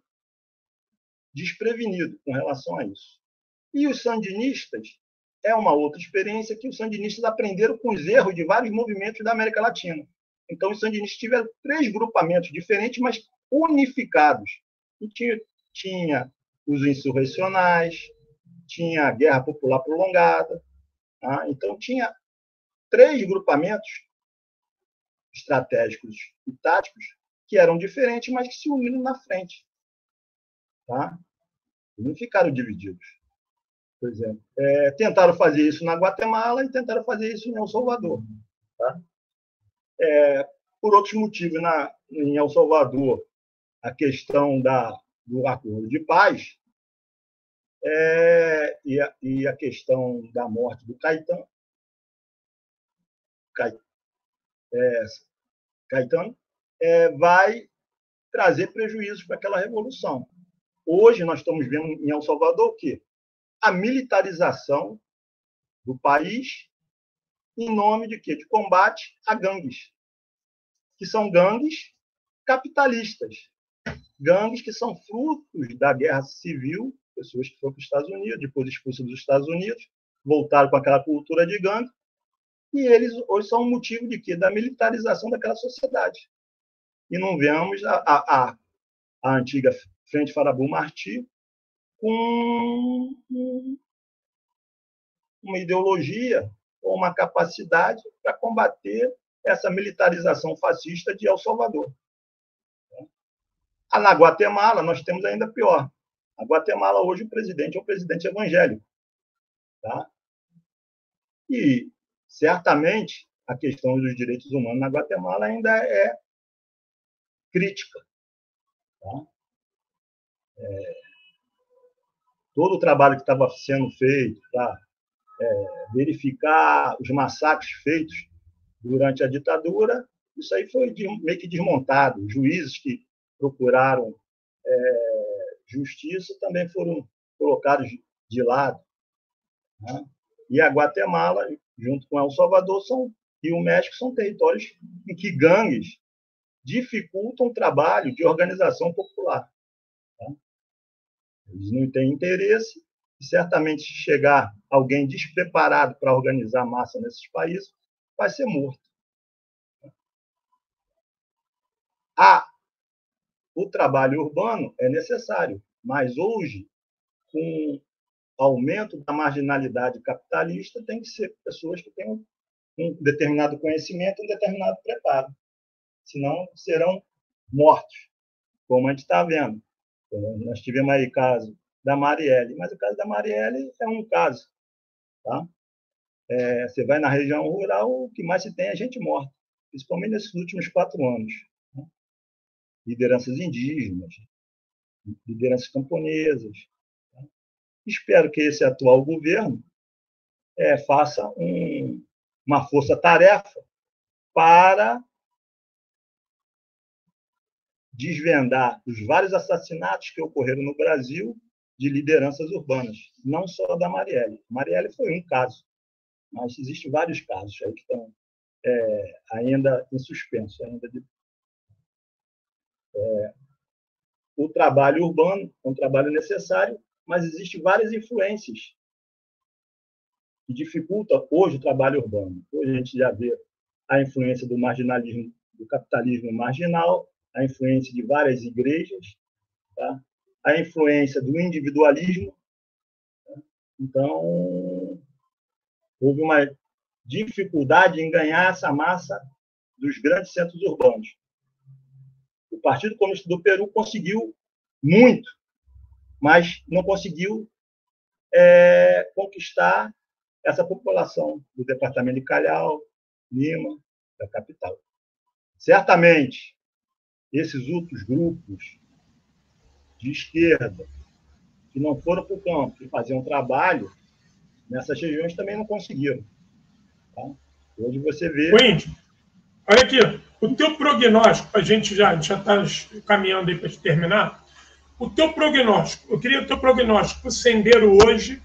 desprevenido com relação a isso. E os sandinistas é uma outra experiência que os sandinistas aprenderam com os erros de vários movimentos da América Latina. Então, os sandinistas tiveram 3 grupamentos diferentes, mas unificados. E tinha os insurrecionais, tinha a Guerra Popular Prolongada. Tá? Então, tinha 3 grupamentos estratégicos e táticos que eram diferentes, mas que se uniram na frente. Tá? E não ficaram divididos. Por exemplo, tentaram fazer isso na Guatemala e tentaram fazer isso em El Salvador. Tá? Por outros motivos, em El Salvador, a questão do acordo de paz e a questão da morte do Caetano vai trazer prejuízos para aquela revolução. Hoje, nós estamos vendo em El Salvador o quê? A militarização do país em nome de quê? De combate a gangues, que são gangues capitalistas, gangues que são frutos da guerra civil, pessoas que foram para os Estados Unidos, depois expulsas dos Estados Unidos, voltaram com aquela cultura de gangue, e eles hoje são um motivo de quê? Da militarização daquela sociedade. E não vemos a antiga Frente Farabu Martí com uma ideologia ou uma capacidade para combater essa militarização fascista de El Salvador. Na Guatemala, nós temos ainda pior. Na Guatemala, hoje, o presidente é um presidente evangélico. Tá? E, certamente, a questão dos direitos humanos na Guatemala ainda é crítica. Tá? Todo o trabalho que estava sendo feito para verificar os massacres feitos durante a ditadura, isso aí foi meio que desmontado. Os juízes que procuraram justiça também foram colocados de lado. Né? E a Guatemala, junto com El Salvador e o México, são territórios em que gangues dificultam o trabalho de organização popular. Tá? Eles não têm interesse, e certamente se chegar alguém despreparado para organizar massa nesses países, vai ser morto. O trabalho urbano é necessário, mas hoje, com o aumento da marginalidade capitalista, tem que ser pessoas que tenham um determinado conhecimento, um determinado preparo. Senão, serão mortos, como a gente está vendo. Nós tivemos aí o caso da Marielle, mas o caso da Marielle é um caso. Tá? Você vai na região rural, o que mais se tem é gente morta, principalmente nesses últimos 4 anos. Né? Lideranças indígenas, lideranças camponesas. Tá? Espero que esse atual governo faça uma força-tarefa para desvendar os vários assassinatos que ocorreram no Brasil de lideranças urbanas, não só da Marielle. Marielle foi um caso, mas existem vários casos aí que estão ainda em suspenso. O trabalho urbano é um trabalho necessário, mas existem várias influências que dificultam hoje o trabalho urbano. Hoje a gente já vê a influência do marginalismo, do capitalismo marginal, a influência de várias igrejas, tá? A influência do individualismo. Tá? Então, houve uma dificuldade em ganhar essa massa dos grandes centros urbanos. O Partido Comunista do Peru conseguiu muito, mas não conseguiu conquistar essa população do departamento de Calhau, Lima, da capital. Certamente, esses outros grupos de esquerda que não foram para o campo e faziam trabalho nessas regiões também não conseguiram. Tá? Hoje você vê... Índio, olha aqui, o teu prognóstico, a gente já está caminhando aí para terminar, o teu prognóstico, eu queria o teu prognóstico para o Sendero hoje,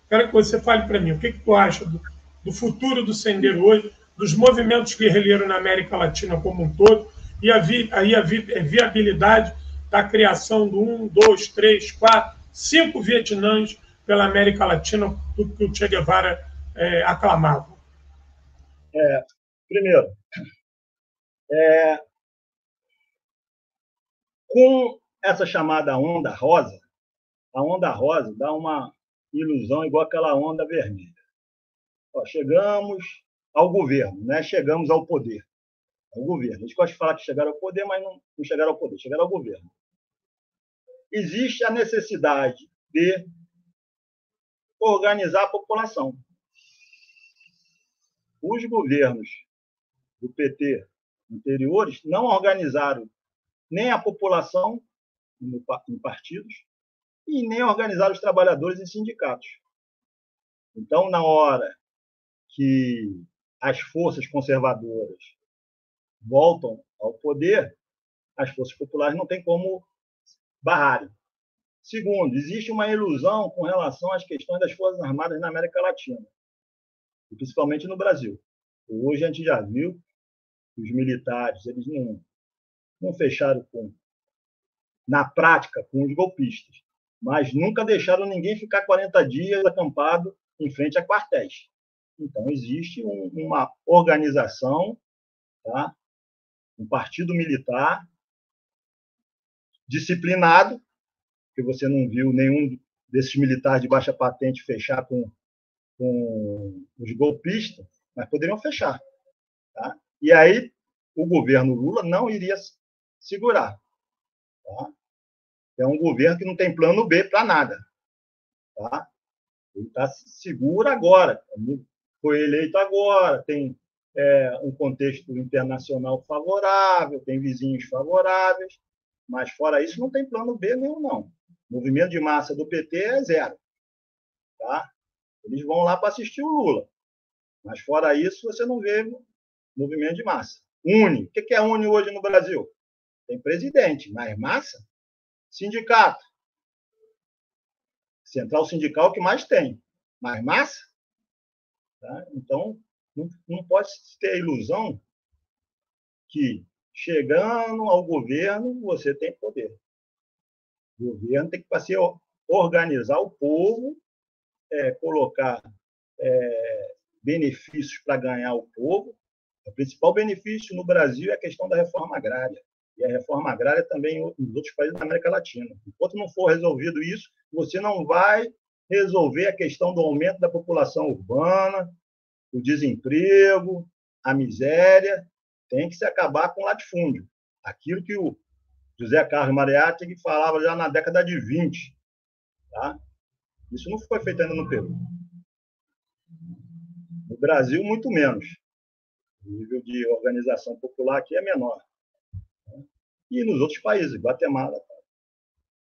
quero que você fale para mim, o que tu acha do futuro do Sendero hoje, dos movimentos guerrilheiros na América Latina como um todo, e a viabilidade da criação do 1, 2, 3, 4, 5 Vietnãs pela América Latina, do que o Che Guevara aclamava. Primeiro, com essa chamada onda rosa, a onda rosa dá uma ilusão igual aquela onda vermelha. Chegamos ao governo, né? Chegamos ao poder. Ao governo. A gente gosta de falar que chegaram ao poder, mas não chegaram ao poder, chegaram ao governo. Existe a necessidade de organizar a população. Os governos do PT anteriores não organizaram nem a população em partidos e nem organizaram os trabalhadores em sindicatos. Então, na hora que as forças conservadoras voltam ao poder, as forças populares não têm como barrarem. Segundo, existe uma ilusão com relação às questões das Forças Armadas na América Latina, e principalmente no Brasil. Hoje a gente já viu que os militares eles não fecharam na prática com os golpistas, mas nunca deixaram ninguém ficar 40 dias acampado em frente a quartéis. Então, existe uma organização, tá? Um partido militar disciplinado, que você não viu nenhum desses militares de baixa patente fechar com os golpistas, mas poderiam fechar. Tá? E aí, o governo Lula não iria segurar. Tá? É um governo que não tem plano B para nada. Tá? Ele está seguro agora. Foi eleito agora, tem um contexto internacional favorável, tem vizinhos favoráveis, mas fora isso não tem plano B nenhum, não. O movimento de massa do PT é zero. Tá? Eles vão lá para assistir o Lula. Mas fora isso, você não vê movimento de massa. UNE. O que é UNE hoje no Brasil? Tem presidente, mas massa? Sindicato. Central sindical que mais tem. Mas massa? Tá? Então, não pode ter a ilusão que, chegando ao governo, você tem poder. O governo tem que organizar o povo, colocar benefícios para ganhar o povo. O principal benefício no Brasil é a questão da reforma agrária. E a reforma agrária também nos outros países da América Latina. Enquanto não for resolvido isso, você não vai resolver a questão do aumento da população urbana, o desemprego, a miséria. Tem que se acabar com o latifúndio. Aquilo que o José Carlos Mariátegui falava já na década de 20. Tá? Isso não foi feito ainda no Peru. No Brasil, muito menos. O nível de organização popular aqui é menor. E nos outros países, Guatemala.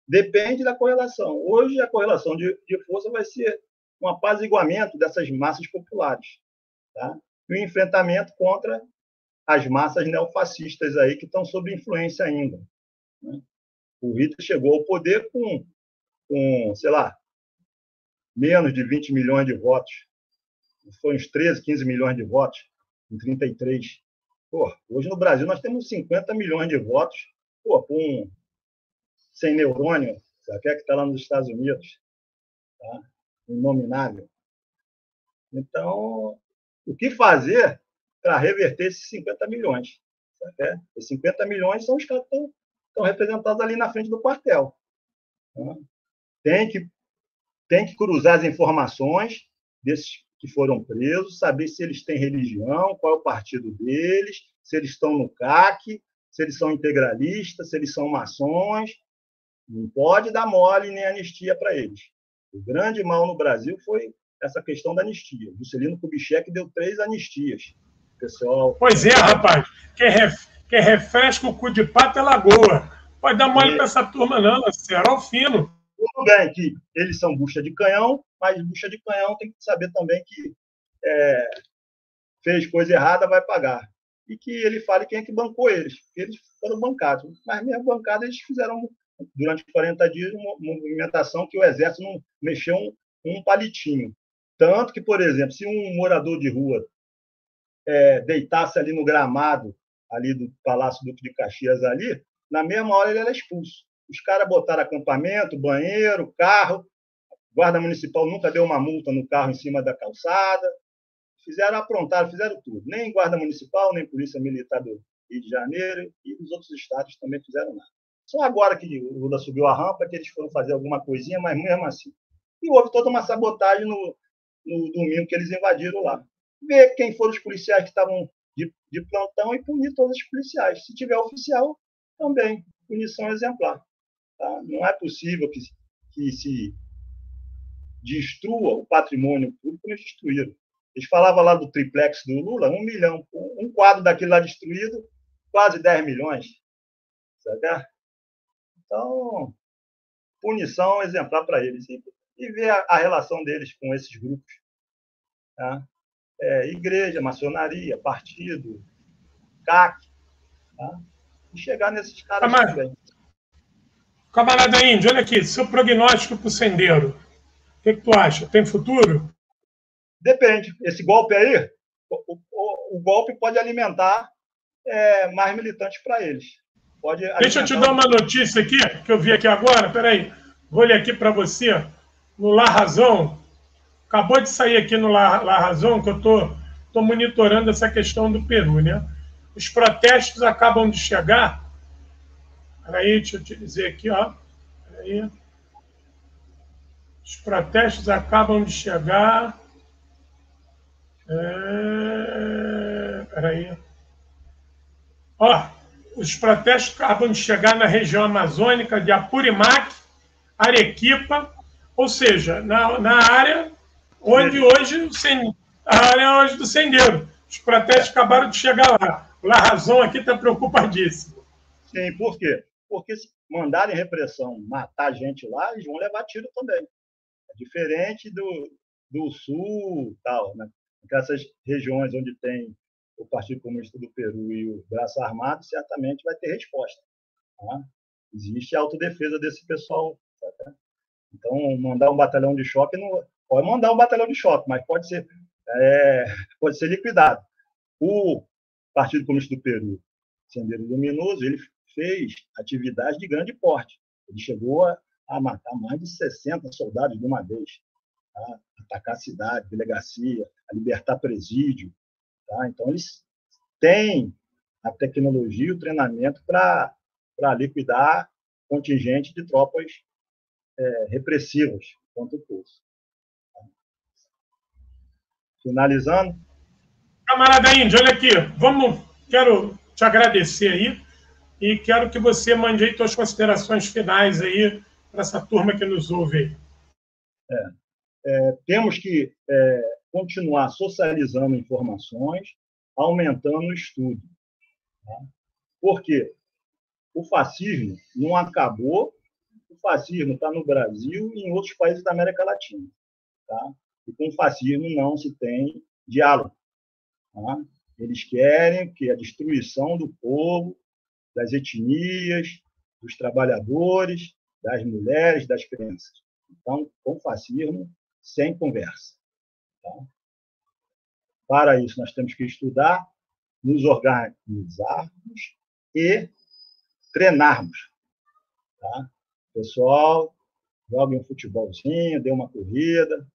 Depende da correlação. Hoje, a correlação de força vai ser um apaziguamento dessas massas populares. Tá? E o enfrentamento contra as massas neofascistas aí que estão sob influência ainda. Né? O Hitler chegou ao poder com, sei lá, menos de 20 milhões de votos. Foi uns 13, 15 milhões de votos em 1933. Hoje no Brasil nós temos 50 milhões de votos sem neurônio, sabe? Que está lá nos Estados Unidos. Tá? Inominável. Então, o que fazer para reverter esses 50 milhões? Sabe? Esses 50 milhões são os caras que estão representados ali na frente do quartel. Tá? Tem que cruzar as informações desses que foram presos, saber se eles têm religião, qual é o partido deles, se eles estão no CAC, se eles são integralistas, se eles são maçons. Não pode dar mole nem anistia para eles. O grande mal no Brasil foi essa questão da anistia. Juscelino Kubitschek deu 3 anistias. Pessoal. Pois é, rapaz. Quem refresca o cu de pato é lagoa. Pode dar mole para essa turma, não, Lacerda. Alfino. Tudo bem que eles são bucha de canhão, mas bucha de canhão tem que saber também que fez coisa errada, vai pagar. E que ele fale quem é que bancou eles. Eles foram bancados. Mas mesmo bancados, eles fizeram, durante 40 dias, uma movimentação que o Exército não mexeu um palitinho. Tanto que, por exemplo, se um morador de rua deitasse ali no gramado ali do Palácio Duque de Caxias, ali, na mesma hora ele era expulso. Os caras botaram acampamento, banheiro, carro, guarda municipal nunca deu uma multa no carro em cima da calçada, aprontaram, fizeram tudo. Nem guarda municipal, nem polícia militar do Rio de Janeiro e dos outros estados também fizeram nada. Só agora que o Lula subiu a rampa que eles foram fazer alguma coisinha, mas mesmo assim. E houve toda uma sabotagem no domingo que eles invadiram lá. Ver quem foram os policiais que estavam de plantão e punir todos os policiais. Se tiver oficial, também, punição exemplar. Tá? Não é possível que se destrua o patrimônio público, eles destruíram. Eles falavam lá do triplex do Lula, 1 milhão. Um quadro daquilo lá destruído, quase 10 milhões. Sabe? Então, punição exemplar para eles. E ver a relação deles com esses grupos. Tá? Igreja, maçonaria, partido, CAC. Tá? E chegar nesses caras também. Camarada Índio, olha aqui, seu prognóstico para o Sendeiro. O que tu acha? Tem futuro? Depende. Esse golpe aí, o golpe pode alimentar mais militantes para eles. Deixa eu te dar uma notícia aqui, que eu vi aqui agora. Peraí, vou ler aqui para você. No La Razão, acabou de sair aqui no La Razão, que eu estou monitorando essa questão do Peru, né? Os protestos acabam de chegar. Peraí, deixa eu te dizer aqui, ó. Peraí. Os protestos acabam de chegar. Peraí. Ó, os protestos acabam de chegar na região amazônica de Apurimac, Arequipa, ou seja, na área onde hoje do Sendeiro. Os protestos acabaram de chegar lá. A razão aqui está preocupadíssima. Sim, por quê? Porque se mandarem repressão, matar gente lá, eles vão levar tiro também. É diferente do sul, tal, né? Nessas regiões onde tem o Partido Comunista do Peru e o Braço Armado, certamente vai ter resposta. Tá? Existe a autodefesa desse pessoal. Tá? Então, mandar um batalhão de choque, não pode mandar um batalhão de choque, mas pode ser liquidado. O Partido Comunista do Peru, Sendeiro Luminoso, ele fez atividades de grande porte. Ele chegou a matar mais de 60 soldados de uma vez. Tá? Atacar a cidade, delegacia, a libertar presídio. Tá? Então, eles têm a tecnologia e o treinamento para liquidar contingente de tropas repressivas contra o povo. Tá? Finalizando. Camarada Índio, olha aqui. Quero te agradecer aí e quero que você mande aí suas considerações finais aí para essa turma que nos ouve aí. Temos que continuar socializando informações, aumentando o estudo. Tá? Por quê? O fascismo não acabou, o fascismo está no Brasil e em outros países da América Latina. Tá? E com o fascismo não se tem diálogo. Tá? Eles querem que a destruição do povo, das etnias, dos trabalhadores, das mulheres, das crianças. Então, com o fascismo, sem conversa. Tá? Para isso, nós temos que estudar, nos organizarmos e treinarmos. Tá? Pessoal, jogue um futebolzinho, dê uma corrida,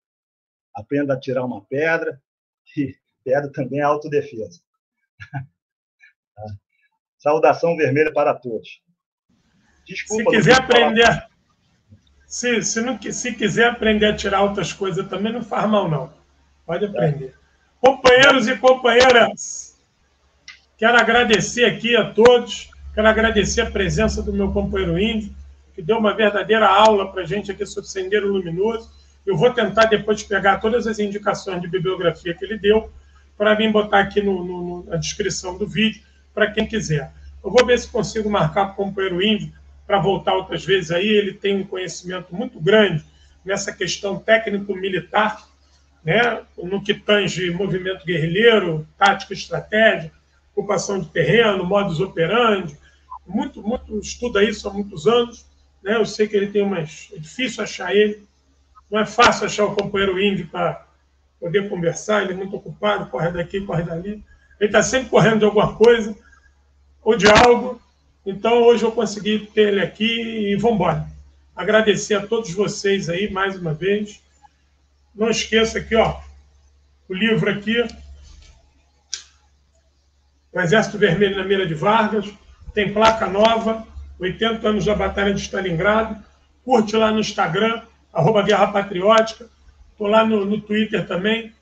aprenda a tirar uma pedra, e pedra também é autodefesa. Tá? Saudação vermelha para todos. Desculpa, se quiser aprender... Se quiser aprender a tirar outras coisas também, não faz mal, não. Pode aprender. Companheiros e companheiras, quero agradecer aqui a todos, quero agradecer a presença do meu companheiro Índio, que deu uma verdadeira aula para a gente aqui sobre Sendeiro Luminoso. Eu vou tentar depois pegar todas as indicações de bibliografia que ele deu, para mim botar aqui na descrição do vídeo, para quem quiser. Eu vou ver se consigo marcar com o companheiro Índio, para voltar outras vezes aí, ele tem um conhecimento muito grande nessa questão técnico-militar, né, no que tange movimento guerrilheiro, tática, estratégia, ocupação de terreno, modus operandi, muito estuda isso há muitos anos, né? Eu sei que ele tem umas... É difícil achar ele, não é fácil achar o companheiro índio para poder conversar, ele é muito ocupado, corre daqui, corre dali. Ele está sempre correndo de alguma coisa ou de algo. Então, hoje eu consegui ter ele aqui e vamos embora. Agradecer a todos vocês aí, mais uma vez. Não esqueça aqui, ó, o livro aqui, O Exército Vermelho na Mira de Vargas, tem placa nova, 80 anos da Batalha de Stalingrado. Curte lá no Instagram, @Guerra Patriótica. Estou lá no Twitter também,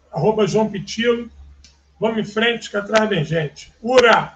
@João Pitilo. Vamos em frente, que atrás vem gente. Ura!